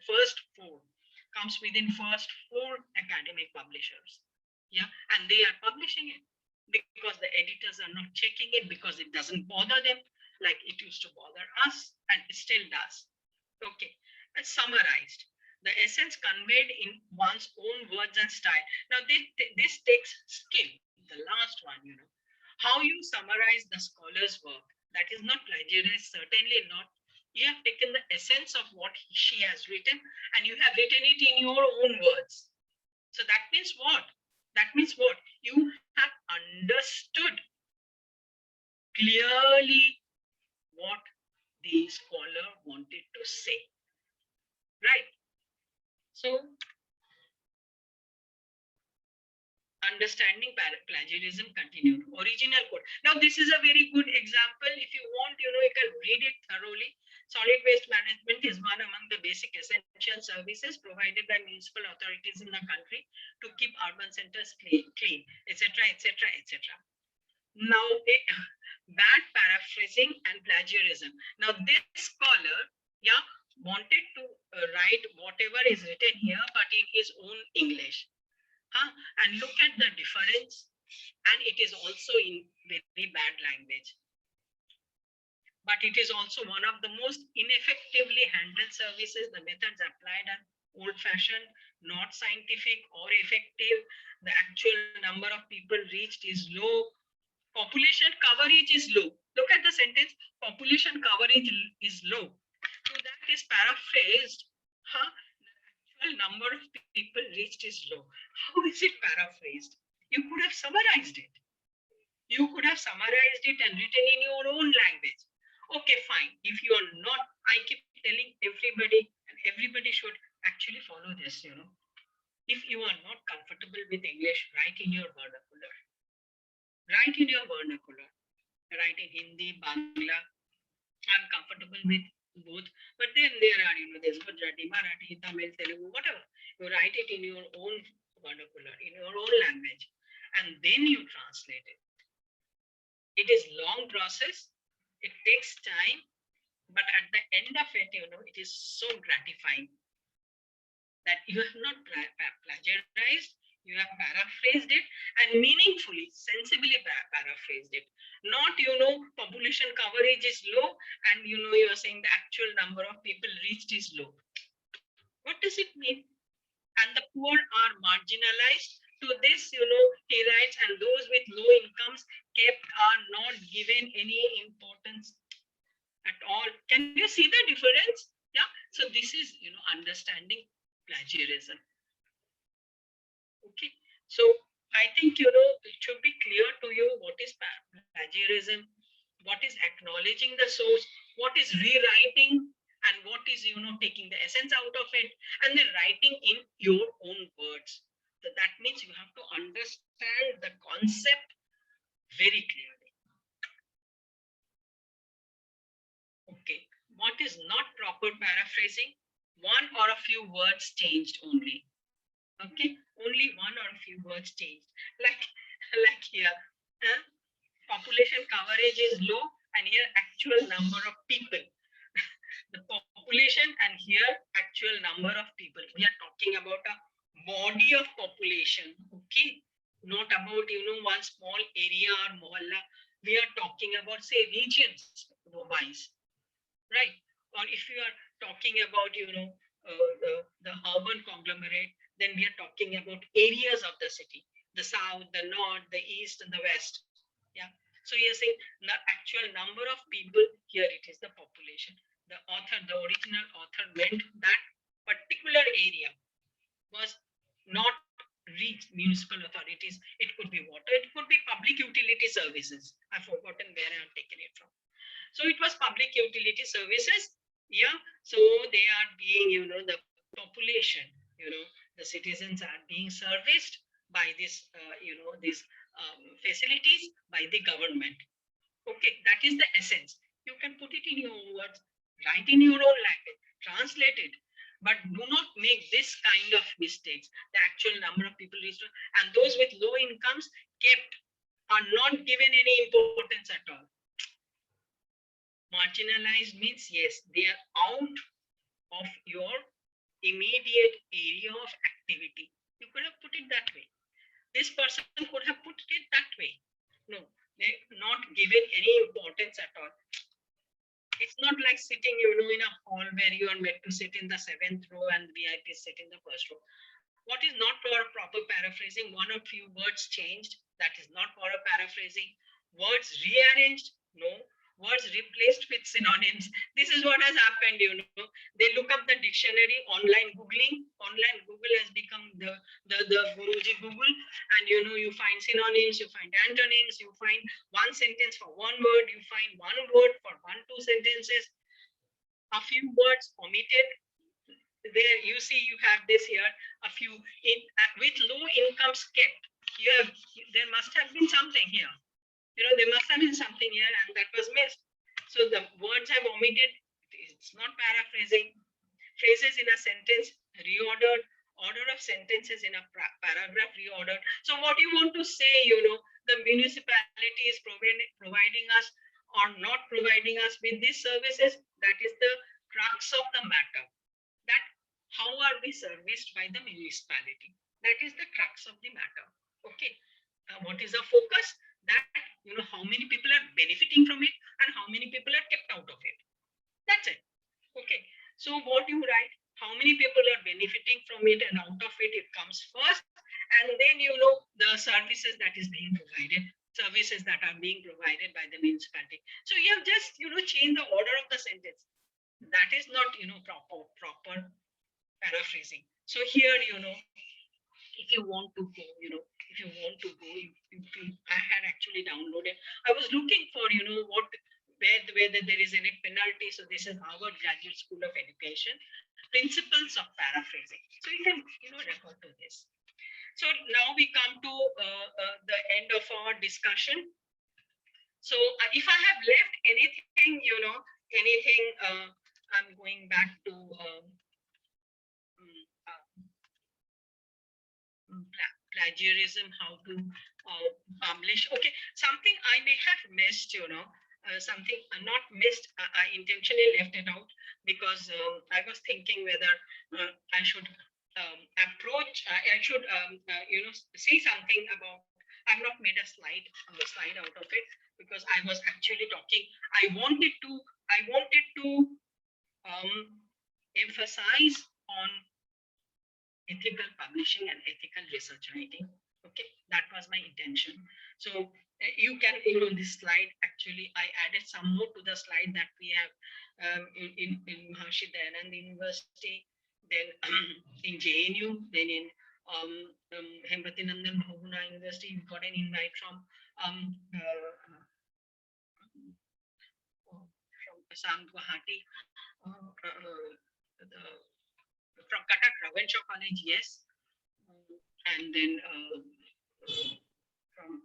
first four. Comes within first four academic publishers. Yeah, and they are publishing it because the editors are not checking it, because it doesn't bother them like it used to bother us, and it still does. Okay. Summarized, the essence conveyed in one's own words and style. Now, this takes skill. The last one, how you summarize the scholar's work. That is not plagiarism, certainly not. You have taken the essence of what she has written and you have written it in your own words. So that means what? You have understood clearly what the scholar wanted to say. Right. So, understanding plagiarism continued. Original code. Now, this is a very good example. If you want, you can read it thoroughly. Solid waste management is one among the basic essential services provided by municipal authorities in the country to keep urban centers clean, etc., etc., etc. Now, bad paraphrasing and plagiarism. Now, this scholar, wanted to write whatever is written here, but in his own English. And look at the difference. And it is also in very bad language. But it is also one of the most ineffectively handled services. The methods applied are old-fashioned, not scientific or effective. The actual number of people reached is low. Population coverage is low. Look at the sentence, population coverage is low. So that is paraphrased. Huh? The number of people reached is low. How is it paraphrased? You could have summarized it. You could have summarized it and written in your own language. Okay, fine. If you are not, I keep telling everybody, and everybody should actually follow this, If you are not comfortable with English, write in your vernacular. Write in your vernacular. Write in Hindi, Bangla. I'm comfortable with both. But then there are, there's Gujarati, Marathi, Tamil, Telugu, whatever. You write it in your own vernacular, in your own language, and then you translate it. It is long process. It takes time, but at the end of it, it is so gratifying that you have not plagiarized, you have paraphrased it and meaningfully, sensibly paraphrased it. Not, population coverage is low and, you're saying the actual number of people reached is low. What does it mean? And the poor are marginalized. To this, he writes, and those with low incomes kept are not given any importance at all. Can you see the difference? Yeah. So this is, understanding plagiarism. Okay. So I think, it should be clear to you what is plagiarism, what is acknowledging the source, what is rewriting, and what is, taking the essence out of it, and then writing in your own words. So that means you have to understand the concept very clearly. Okay. What is not proper paraphrasing? One or a few words changed only. Okay, only one or a few words changed. Like here, population coverage is low, and here actual number of people. The population and here actual number of people. We are talking about a body of population. Okay, not about one small area or mohalla. We are talking about say regions wise, right? Or if you are talking about the urban conglomerate, then we are talking about areas of the city, the south, the north, the east, and the west. Yeah. So you're saying the actual number of people, here it is the population. The original author meant that particular area was not reached municipal authorities. It could be water, it could be public utility services. I've forgotten where I've taken it from. So it was public utility services. Yeah. So they are being, the population, the citizens are being serviced by this, these facilities by the government. Okay, that is the essence. You can put it in your own words, write in your own language, translate it, but do not make this kind of mistakes. The actual number of people reached, and those with low incomes kept are not given any importance at all. Marginalized means, yes, they are out of your immediate area of activity. You could have put it that way. This person could have put it that way. No, they're not given any importance at all. It's not like sitting, in a hall where you are meant to sit in the 7th row and VIP sit in the 1st row. What is not for proper paraphrasing? One or few words changed. That is not for a paraphrasing. Words rearranged? No. Words replaced with synonyms. This is what has happened, They look up the dictionary, online Googling. Online Google has become the Guruji Google. And, you find synonyms, you find antonyms, you find one sentence for one word, you find one word for 1-2 sentences. A few words omitted. There you see you have this here, a few with low incomes kept. There must have been something here. There must have been something here and that was missed. So the words have omitted. It's not paraphrasing. Phrases in a sentence reordered, order of sentences in a paragraph reordered. So what you want to say, the municipality is providing us or not providing us with these services. That is the crux of the matter. That how are we serviced by the municipality? That is the crux of the matter. Okay. What is the focus? That, how many people are benefiting from it and how many people are kept out of it. That's it. Okay. So what you write, how many people are benefiting from it and out of it, it comes first. And then, the services that is being provided, services that are being provided by the municipality. So you have just, changed the order of the sentence. That is not, proper paraphrasing. So here, if you want to go, if you want to go, I had actually downloaded. I was looking for, whether there is any penalty. So this is Harvard Graduate School of Education, Principles of Paraphrasing. So you can, refer to this. So now we come to the end of our discussion. So if I have left anything, anything, I'm going back to plagiarism, how to publish. Okay, something I may have missed, something not missed. I intentionally left it out because I was thinking whether I should approach. I should, say something about. I've not made a slide out of it because I was actually talking. I wanted to um, emphasize on ethical publishing and ethical research writing. Okay, that was my intention. So you can, this slide, actually, I added some more to the slide that we have in Maharishi Dayananda University, then in JNU, then in Hemrati Nandan Bhaguna University. We got an invite from Assam, Guwahati, from Cuttack Ravenshaw College, yes. And then from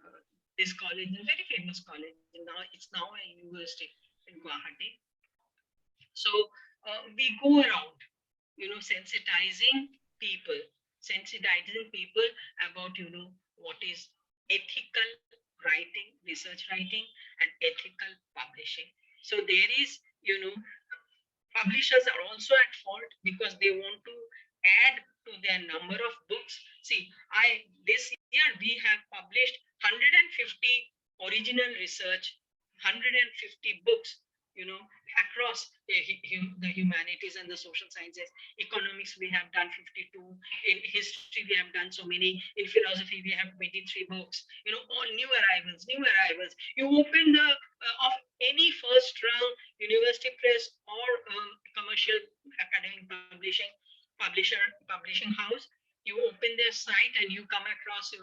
this college, a very famous college, and now it's now a university in Guwahati. So we go around, sensitizing people about, what is ethical writing, research writing, and ethical publishing. So there is, publishers are also at fault because they want to add to their number of books. See, this year we have published 150 original research, 150 books, across the humanities and the social sciences. Economics, we have done 52. In history, we have done so many. In philosophy, we have 23 books. All new arrivals. You open the of any first round university press or commercial academic publishing house. You open their site and you come across,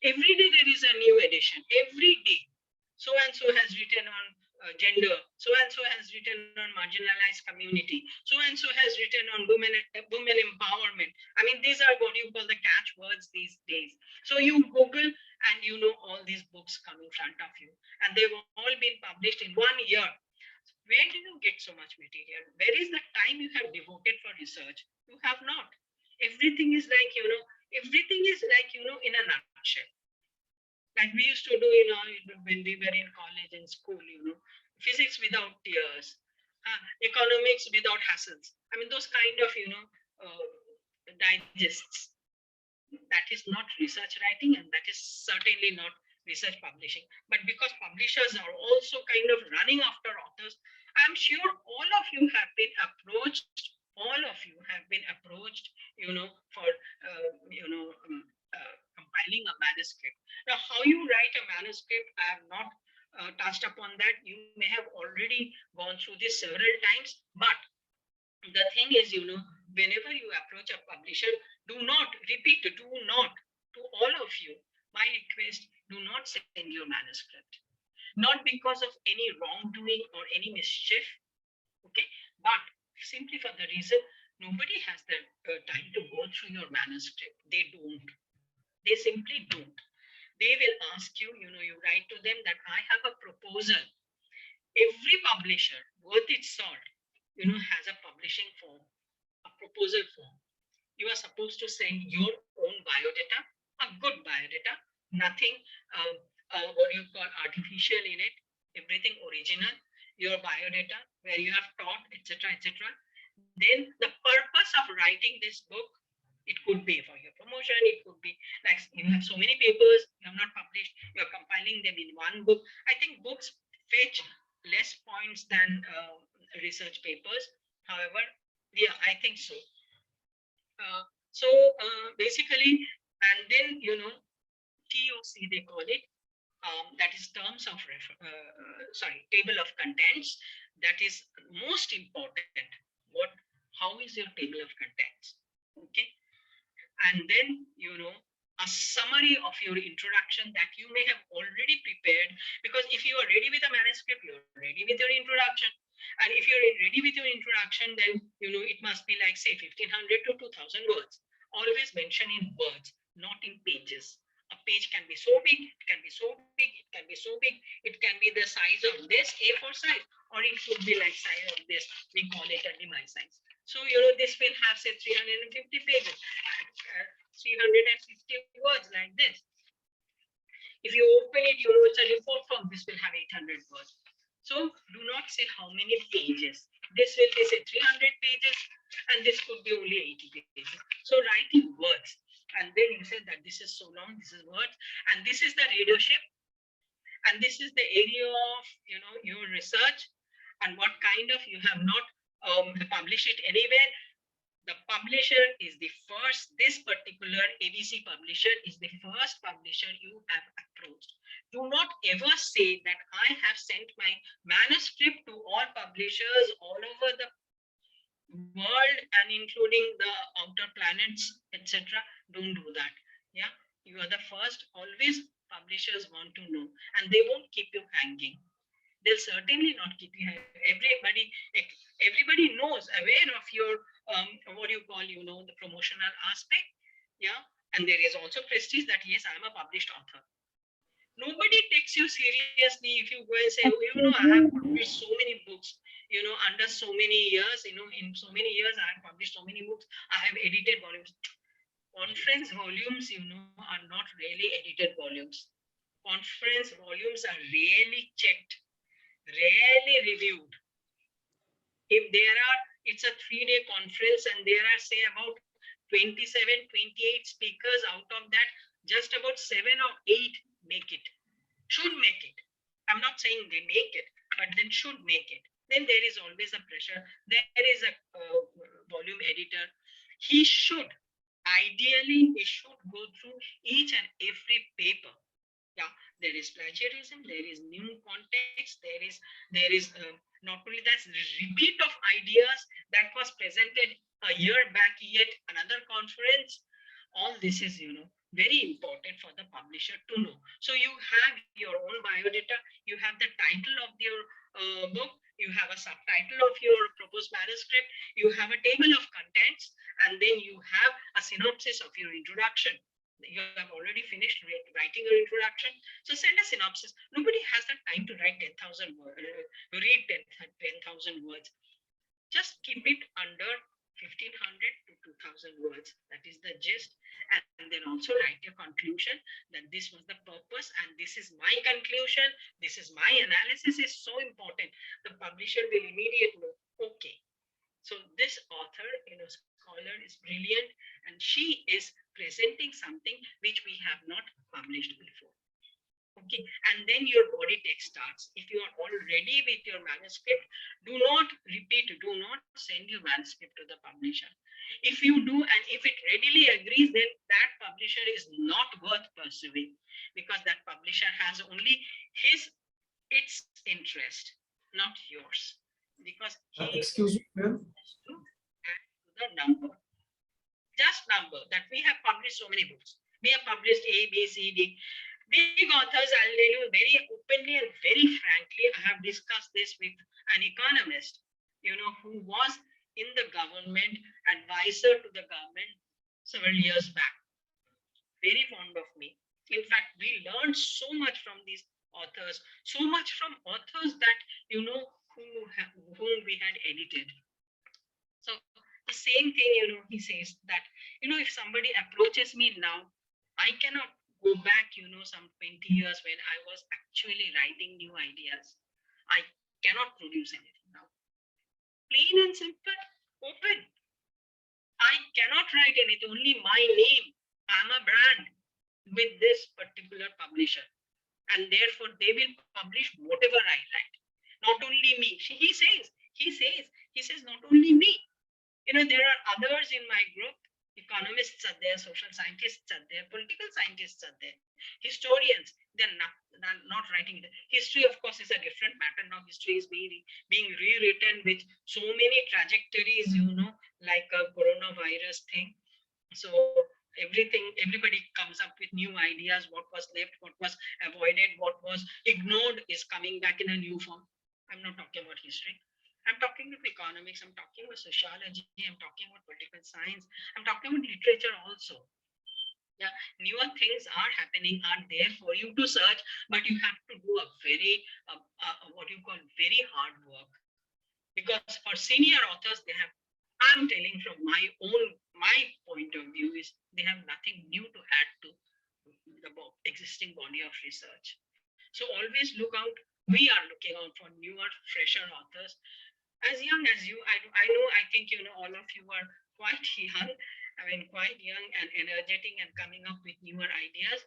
every day there is a new edition. Every day, so and so has written on gender, so and so has written on marginalized community, so and so has written on women empowerment. I mean, these are what you call the catchwords these days. So you Google and all these books come in front of you, and they've all been published in 1 year. Where do you get so much material? Where is the time you have devoted for research? You have not. Everything is like, in a nutshell. Like we used to do, when we were in college and school, physics without tears, economics without hassles. I mean, those kind of, digests. That is not research writing, and that is certainly not research publishing. But because publishers are also kind of running after authors, I'm sure all of you have been approached. For compiling a manuscript. Now, how you write a manuscript, I have not touched upon that. You may have already gone through this several times, but the thing is, whenever you approach a publisher, do not, to all of you, my request, do not send your manuscript. Not because of any wrongdoing or any mischief, okay, but simply for the reason nobody has the time to go through your manuscript. They don't. They simply don't. They will ask you, you write to them that I have a proposal. Every publisher worth its salt, has a publishing form, a proposal form. You are supposed to send your own biodata, a good biodata, nothing what you call artificial in it, everything original, your biodata, where you have taught, etc., etc. Then the purpose of writing this book, it could be for your promotion, it could be like you have so many papers you have not published, you're compiling them in one book. I think books fetch less points than research papers. However, yeah, I think so. Basically, and then, TOC, they call it, that is table of contents. That is most important. How is your table of contents? Okay. And then, a summary of your introduction that you may have already prepared, because if you are ready with a manuscript, you're ready with your introduction. And if you're ready with your introduction, then, it must be like, say, 1500 to 2000 words. Always mention in words, not in pages. A page can be so big, it can be so big, it can be so big, it can be the size of this A4 size, or it could be like size of this, we call it a demi size. So, this will have, say, 350 pages, 350 words like this. If you open it, it's a report form, this will have 800 words. So do not say how many pages. This will be, say, 300 pages, and this could be only 80 pages. So write in words. And then you say that this is so long, this is words, and this is the readership, and this is the area of, your research, and what kind of, you have not published it anywhere. The publisher is the first, this particular ABC publisher is the first publisher you have approached. Do not ever say that I have sent my manuscript to all publishers all over the world and including the outer planets, etc. Don't do that. Yeah, you are the first. Always publishers want to know, and they won't keep you hanging. They'll certainly not keep you hanging. Everybody knows, aware of your what do you call, the promotional aspect. Yeah. And there is also prestige that, yes, I'm a published author. Nobody takes you seriously if you go and say, oh, I have published so many books, under so many years, in so many years, I have published so many books, I have edited volumes. Conference volumes, are not really edited volumes. Conference volumes are really checked, rarely reviewed. If it's a 3-day conference and there are, say, about 27, 28 speakers, out of that, just about 7 or 8 make it, should make it. I'm not saying they make it, but then should make it. Then there is always a pressure. There is a volume editor. Ideally, he should go through each and every paper. Yeah, there is plagiarism, there is new context, there is not only that, repeat of ideas that was presented a year back, yet another conference. All this is, very important for the publisher to know. So you have your own biodata, you have the title of your book, you have a subtitle of your proposed manuscript, you have a table of contents, and then you have a synopsis of your introduction. You have already finished writing your introduction, so send a synopsis. Nobody has the time to write 10,000 words, read 10,000 words. Just keep it under 1,500 to 2,000 words. That is the gist. And then also write your conclusion that this was the purpose and this is my conclusion. This is my analysis is so important. The publisher will immediately know, okay, so this author, scholar is brilliant and she is presenting something which we have not published before. Okay, and then your body text starts. If you are all ready with your manuscript, do not repeat, do not send your manuscript to the publisher. If you do, and if it readily agrees, then that publisher is not worth pursuing, because that publisher has only its interest, not yours. Because he Excuse me, ma'am. the number, just number that we have published so many books. We have published A, B, C, D. Big authors, I'll tell you very openly and very frankly, I have discussed this with an economist, who was in the government, advisor to the government several years back. Very fond of me. In fact, we learned so much from these authors, so much from authors that, whom we had edited. So the same thing, he says that, if somebody approaches me now, I cannot go back, some 20 years when I was actually writing new ideas. I cannot produce anything now. Plain and simple, open. I cannot write anything, only my name. I'm a brand with this particular publisher. And therefore, they will publish whatever I write. Not only me. He says, not only me. There are others in my group. Economists are there, social scientists are there, political scientists are there, historians, they're not writing it. History, of course, is a different matter. Now history is being rewritten with so many trajectories, like a coronavirus thing. So everybody comes up with new ideas. What was left, what was avoided, what was ignored is coming back in a new form. I'm not talking about history. I'm talking about economics. I'm talking about sociology. I'm talking about political science. I'm talking about literature also. Yeah, newer things are happening, are there for you to search, but you have to do a very what you call very hard work, because for senior authors they have, I'm telling from my point of view is they have nothing new to add to the existing body of research. So always look out. We are looking out for newer, fresher authors as young as you. I know, I think all of you are quite young. I mean, quite young and energetic and coming up with newer ideas.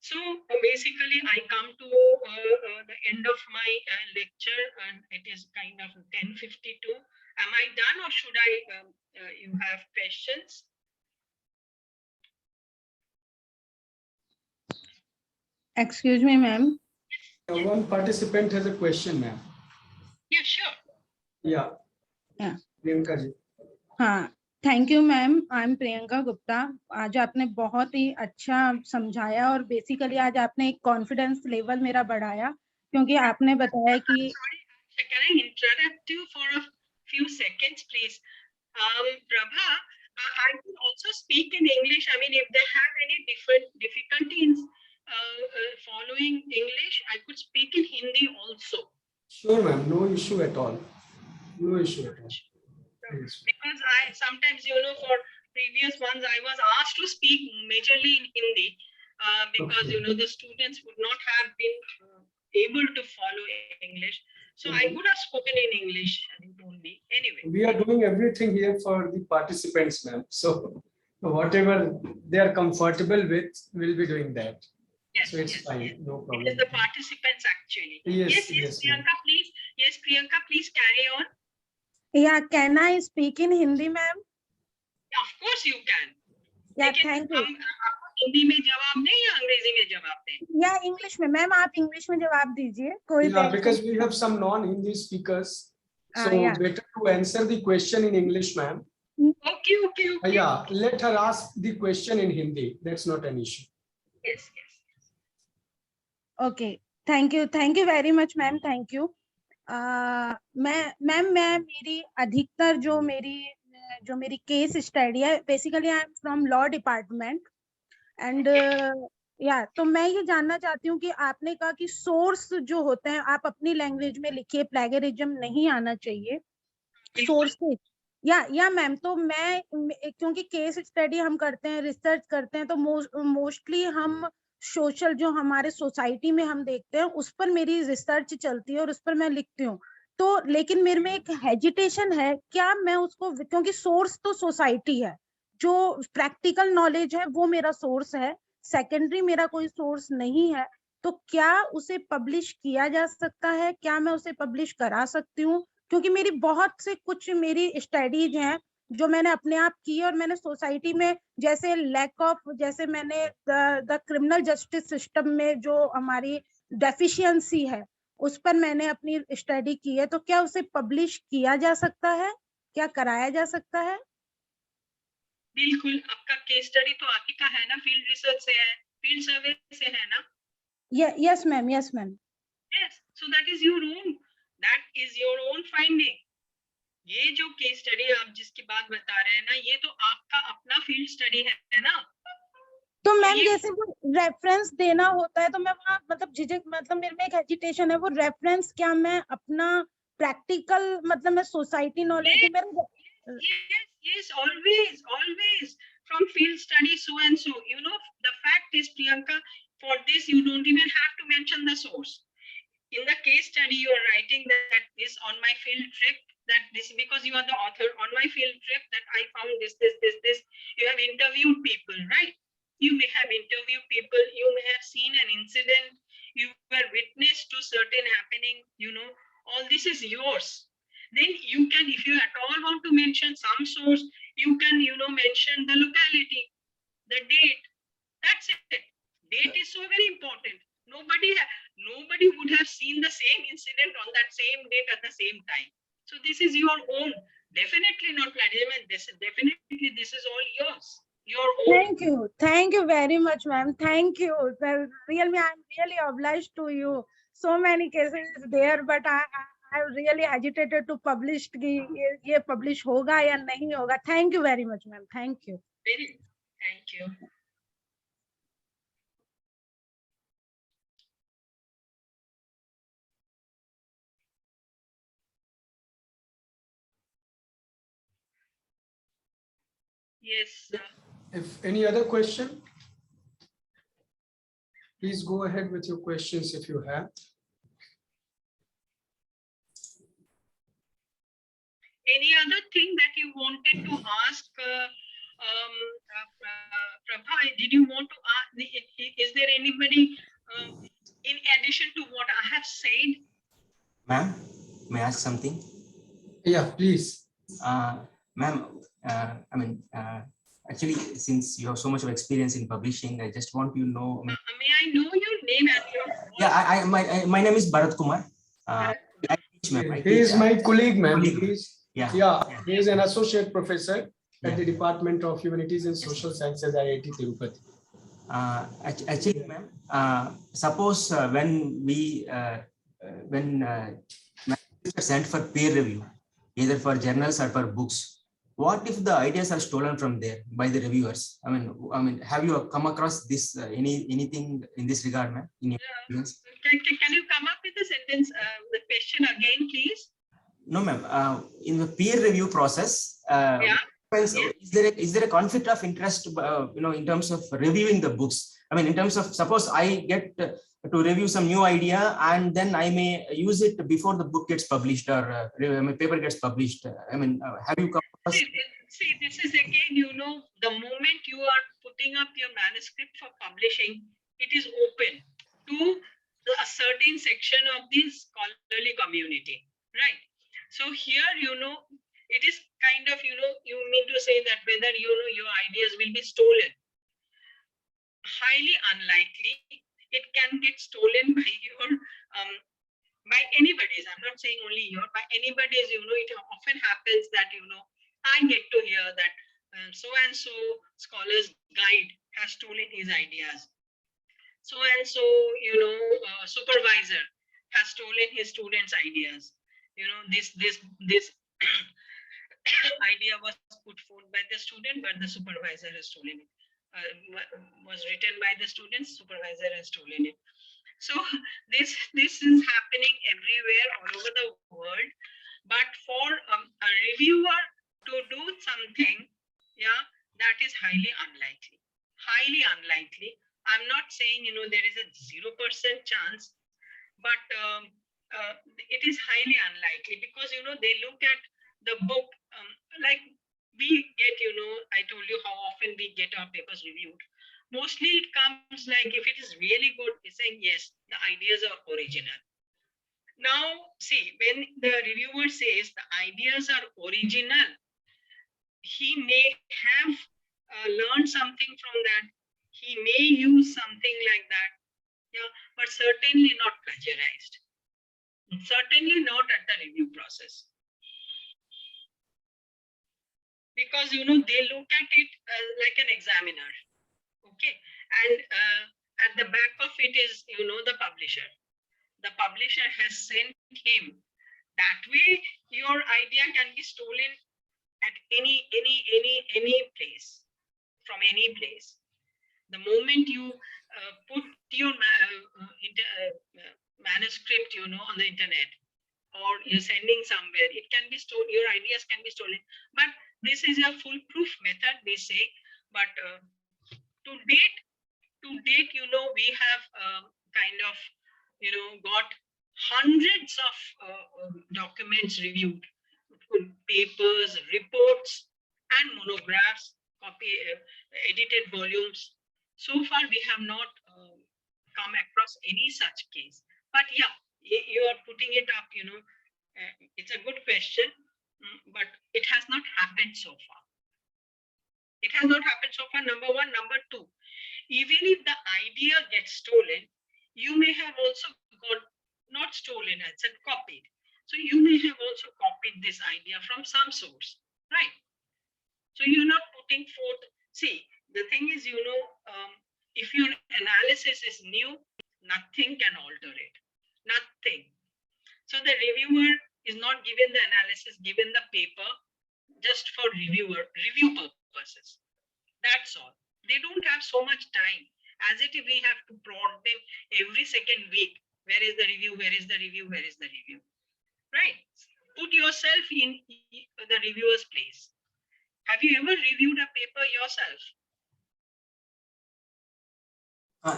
So basically, I come to the end of my lecture, and it is kind of 10:52. Am I done, or should I? You have questions? Excuse me, ma'am. One participant has a question, ma'am. Yeah, sure. Yeah. Yeah. Priyanka ji. हाँ, thank you ma'am. I am Priyanka Gupta. आज आपने बहुत ही अच्छा समझाया और basically आज आपने एक कॉन्फिडेंस लेवल मेरा बढ़ाया, क्योंकि आपने बताया कि Sorry, can I interrupt you for a few seconds, please? Prabha, I could also speak in English. I mean, if they have any difficulty in following English, I could speak in Hindi also. Sure, ma'am. No issue at all. No issue at all. Yes. Because I sometimes, for previous ones, I was asked to speak majorly in Hindi because, Okay. the students would not have been able to follow English. So I could have spoken in English, and you told me. Anyway. We are doing everything here for the participants, ma'am. So whatever they are comfortable with, we'll be doing that. Yes, So it's yes, fine. yes. No It problem. is the participants actually. Yes, yes, yes, ma'am. Priyanka, please. Yes, Priyanka, please carry on. या can I speak in Hindi ma'am? Of course you can. या लेकिन thank you. हम आपको हिंदी में जवाब दें या अंग्रेजी में जवाब दें? या इंग्लिश में? मैम आप इंग्लिश में जवाब दीजिए, कोई Yeah, because we have some non-Hindi speakers, so yeah. better to answer the question in English, ma'am. Okay. Yeah, let her ask the question in Hindi. That's not an issue. Yes. Okay, thank you very much ma'am, thank you. मैं मेरी अधिकतर जो मेरी case study है, basically I am from law department and या तो मैं ये जानना चाहती हूँ कि आपने कहा कि सोर्स जो होते हैं आप अपनी लैंग्वेज में लिखिए, प्लेगरिज्म नहीं आना चाहिए, सोर्सेज। या मैम, तो मैं क्योंकि केस स्टडी हम करते हैं, रिसर्च करते हैं, तो मोस्टली हम सोशल जो हमारे सोसाइटी में हम देखते हैं उस पर मेरी रिसर्च चलती है और उस पर मैं लिखती हूँ। तो लेकिन मेरे में एक हेजिटेशन है, क्या मैं उसको, क्योंकि सोर्स तो सोसाइटी है, जो प्रैक्टिकल नॉलेज है वो मेरा सोर्स है, सेकेंडरी मेरा कोई सोर्स नहीं है, तो क्या उसे पब्लिश किया जा सकता है? क्या मैं उसे पब्लिश करा सकती हूँ? क्योंकि मेरी बहुत से कुछ मेरी स्टडीज हैं जो मैंने अपने आप की और मैंने सोसाइटी में, जैसे लैक ऑफ, जैसे मैंने द क्रिमिनल जस्टिस सिस्टम में जो हमारी डेफिशिएंसी है उस पर मैंने अपनी स्टडी की है, तो क्या उसे पब्लिश किया जा सकता है? क्या कराया जा सकता है? बिल्कुल, आपका केस स्टडी तो आप ही का है ना, फील्ड रिसर्च से है, फील्ड सर्वे से है ना? Yes ma'am. Yes, so that is your own finding. ये जो केस स्टडी आप जिसकी बात बता रहे हैं ना, ये तो आपका अपना फील्ड स्टडी है ना? तो मैम जैसे वो रेफरेंस देना होता है तो मैं वहाँ मतलब झिझक, मतलब मेरे में एक हेजिटेशन है, वो रेफरेंस क्या मैं अपना प्रैक्टिकल, मतलब मैं सोसाइटी नॉलेज मेरा। Yes, always from field study so and so. The fact is, Priyanka, for this you don't even have to mention the source. In the case study you are writing that this on my field trip, that this because you are the author, on my field trip that I found this. You have interviewed people, right? You may have interviewed people, you may have seen an incident, you were witness to certain happening, all this is yours. Then you can, if you at all want to mention some source, you can, mention the locality, the date. That's it. Date is so very important. Nobody would have seen the same incident on that same date at the same time. So this is your own. Definitely not plagiarism. This is all yours. your own. Thank you very much, ma'am. Thank you. Well, really, I'm really obliged to you. So many cases there, but I really agitated to publish कि ये publish होगा या नहीं होगा. Thank you very much, ma'am. Thank you. Very, thank you. Yes. If any other question, please go ahead with your questions if you have. Any other thing that you wanted to ask, Prabha? Did you want to ask? Is there anybody in addition to what I have said? Ma'am, may I ask something? Yeah, please. Ma'am, actually, since you have so much of experience in publishing, I just want you to know. May I know your name and your? Yeah, my name is Bharat Kumar. I teach, ma'am. He is my colleague, ma'am. Colleague. He is an associate professor at the Yeah. Department of Humanities and Social Sciences, IIT Tirupati. Actually, ma'am, suppose when manuscripts are sent for peer review, either for journals or for books, what if the ideas are stolen from there by the reviewers? I mean, have you come across this anything in this regard, ma'am? In your experience? Can you come up with the sentence, the question again, please? No, ma'am. In the peer review process, Yeah. is there a conflict of interest, in terms of reviewing the books? I mean, in terms of, suppose I get to review some new idea and then I may use it before the book gets published or my paper gets published. Have you come across? See, this is again, the moment you are putting up your manuscript for publishing, it is open to a certain section of the scholarly community, right? So here, it is kind of, you mean to say that whether, your ideas will be stolen. Highly unlikely. It can get stolen by by anybody's. I'm not saying only by anybody's, it often happens that, I get to hear that so-and-so scholar's guide has stolen his ideas. So-and-so, supervisor has stolen his students' ideas. This idea was put forth by the student, but the supervisor has stolen it. Was written by the students, supervisor has stolen it. So this is happening everywhere, all over the world. But for a reviewer to do something, that is highly unlikely. Highly unlikely. I'm not saying there is a 0% chance, but it is highly unlikely because they look at the book like we get. I told you how often we get our papers reviewed. Mostly it comes like if it is really good, it's saying yes, the ideas are original. Now, see, when the reviewer says the ideas are original, he may have learned something from that. He may use something like that, but certainly not plagiarized. Certainly not at the review process. Because, they look at it like an examiner. Okay. And at the back of it is, the publisher. The publisher has sent him. That way, your idea can be stolen at any place, from any place. The moment you put your manuscript, on the internet, or you're sending somewhere, it can be stolen. Your ideas can be stolen. But this is a foolproof method, they say. But to date, we have kind of, got hundreds of documents reviewed, papers, reports, and monographs, edited volumes. So far, we have not come across any such case. But yeah, you are putting it up, it's a good question, but it has not happened so far. It has not happened so far, number one. Number two, even if the idea gets stolen, you may have also got, not stolen, I said copied. So you may have also copied this idea from some source, right? So you're not putting forth, see, the thing is, if your analysis is new, nothing can alter it. Nothing. So the reviewer is not given the analysis, given the paper just for review purposes. That's all. They don't have so much time. As it is, we have to prod them every second week. Where is the review? Where is the review? Where is the review? Right? Put yourself in the reviewer's place. Have you ever reviewed a paper yourself?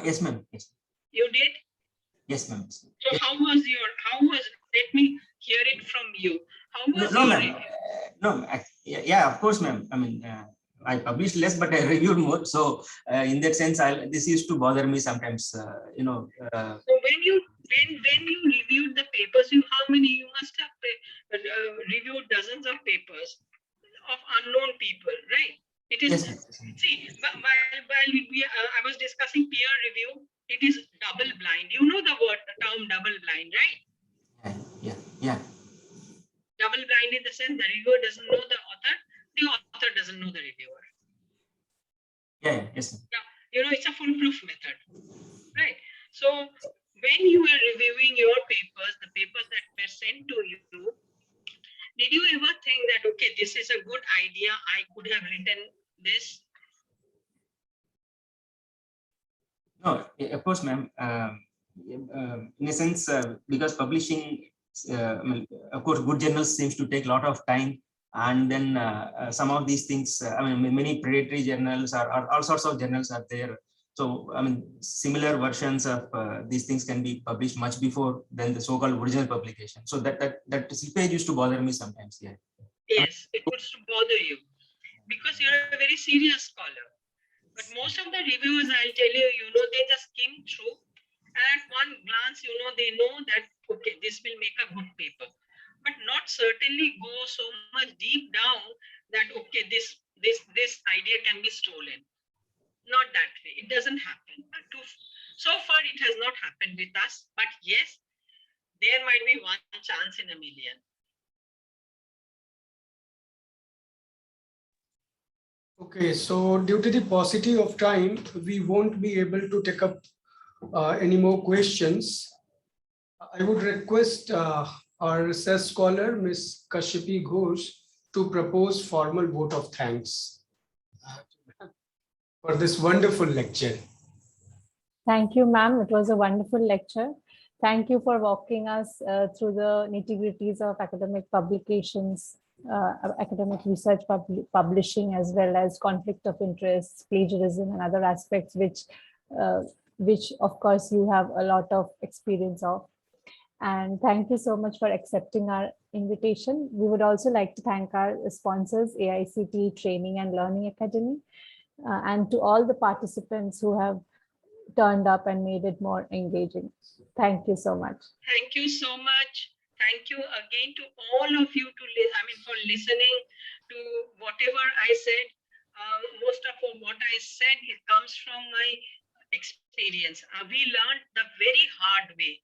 Yes, ma'am. Yes. You did? Yes, ma'am. So let me hear it from you. How was No, your ma'am. review? No, yeah, of course, ma'am. I mean, I published less, but I reviewed more. So in that sense, this used to bother me sometimes. So when you reviewed the papers, you must have reviewed dozens of papers of unknown people, right? It is, yes, yes. see, while I was discussing peer review, it is double blind. You know the term double blind, right? Yeah. Double blind in the sense the reviewer doesn't know the author doesn't know the reviewer. Yeah, yes, ma'am. Yeah, it's a foolproof method, right? So when you were reviewing your papers, the papers that were sent to you, did you ever think that, okay, this is a good idea, I could have written this? No, of course, ma'am. In a sense, because publishing, I mean, of course, good journals seems to take a lot of time, and then some of these things. I mean, many predatory journals or all sorts of journals are there. So, I mean, similar versions of these things can be published much before than the so-called original publication. So that slippage used to bother me sometimes. Yeah. Yes, it would bother you because you're a very serious scholar. But most of the reviewers, I'll tell you, they just skim through, and at one glance, they know that, okay, this will make a good paper, but not certainly go so much deep down that, okay, this idea can be stolen. Not that way. It doesn't happen. So far, it has not happened with us. But yes, there might be one chance in a million. Okay, so due to the paucity of time, we won't be able to take up any more questions. I would request our research scholar, Ms. Kashyapi Ghosh, to propose formal vote of thanks for this wonderful lecture. Thank you, ma'am. It was a wonderful lecture. Thank you for walking us through the nitty-gritties of academic publications, academic research publishing, as well as conflict of interest, plagiarism, and other aspects which of course you have a lot of experience of. And thank you so much for accepting our invitation. We would also like to thank our sponsors, AICTE Training and Learning Academy, and to all the participants who have turned up and made it more engaging. Thank you so much. Thank you so much. Thank you again to all of you for listening to whatever I said. Most of what I said, it comes from my experience. We learned the very hard way,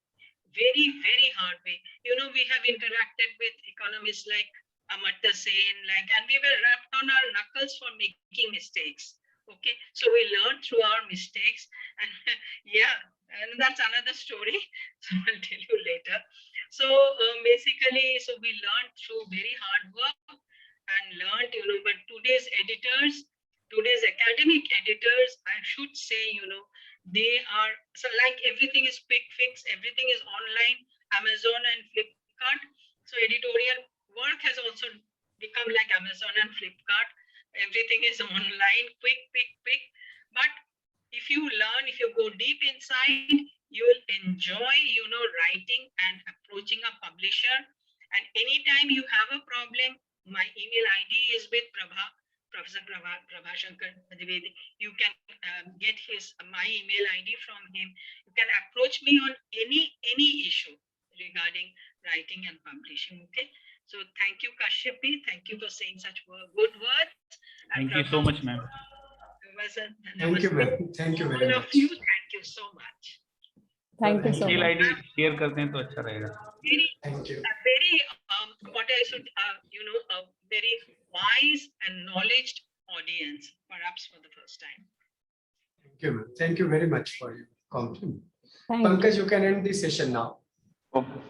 very, very hard way. We have interacted with economists like Amartya Sen, and we were wrapped on our knuckles for making mistakes. Okay, so we learned through our mistakes, and and that's another story. So I'll tell you later. So basically, we learned through very hard work and learned, but today's editors, today's academic editors, I should say, they are, so like everything is quick fix, everything is online, Amazon and Flipkart. So editorial work has also become like Amazon and Flipkart. Everything is online, quick. But if you learn, if you go deep inside, you will enjoy, writing and approaching a publisher. And anytime you have a problem, my email ID is with Professor Prabhashankar Dwivedi. You can get my email ID from him. You can approach me on any issue regarding writing and publishing. Okay. So thank you, Kashyapi. Thank you for saying such good words. Thank you so much, ma'am. Thank you, ma'am. Thank you very much. All of you, thank you so much. Thank you so email much. ID share करते हैं तो अच्छा रहेगा. Thank you. Very what I should a very wise and knowledge audience, perhaps for the first time. Thank you, ma'am. Thank you very much for your compliment. Thank you. Pankaj, you can end the session now. Okay.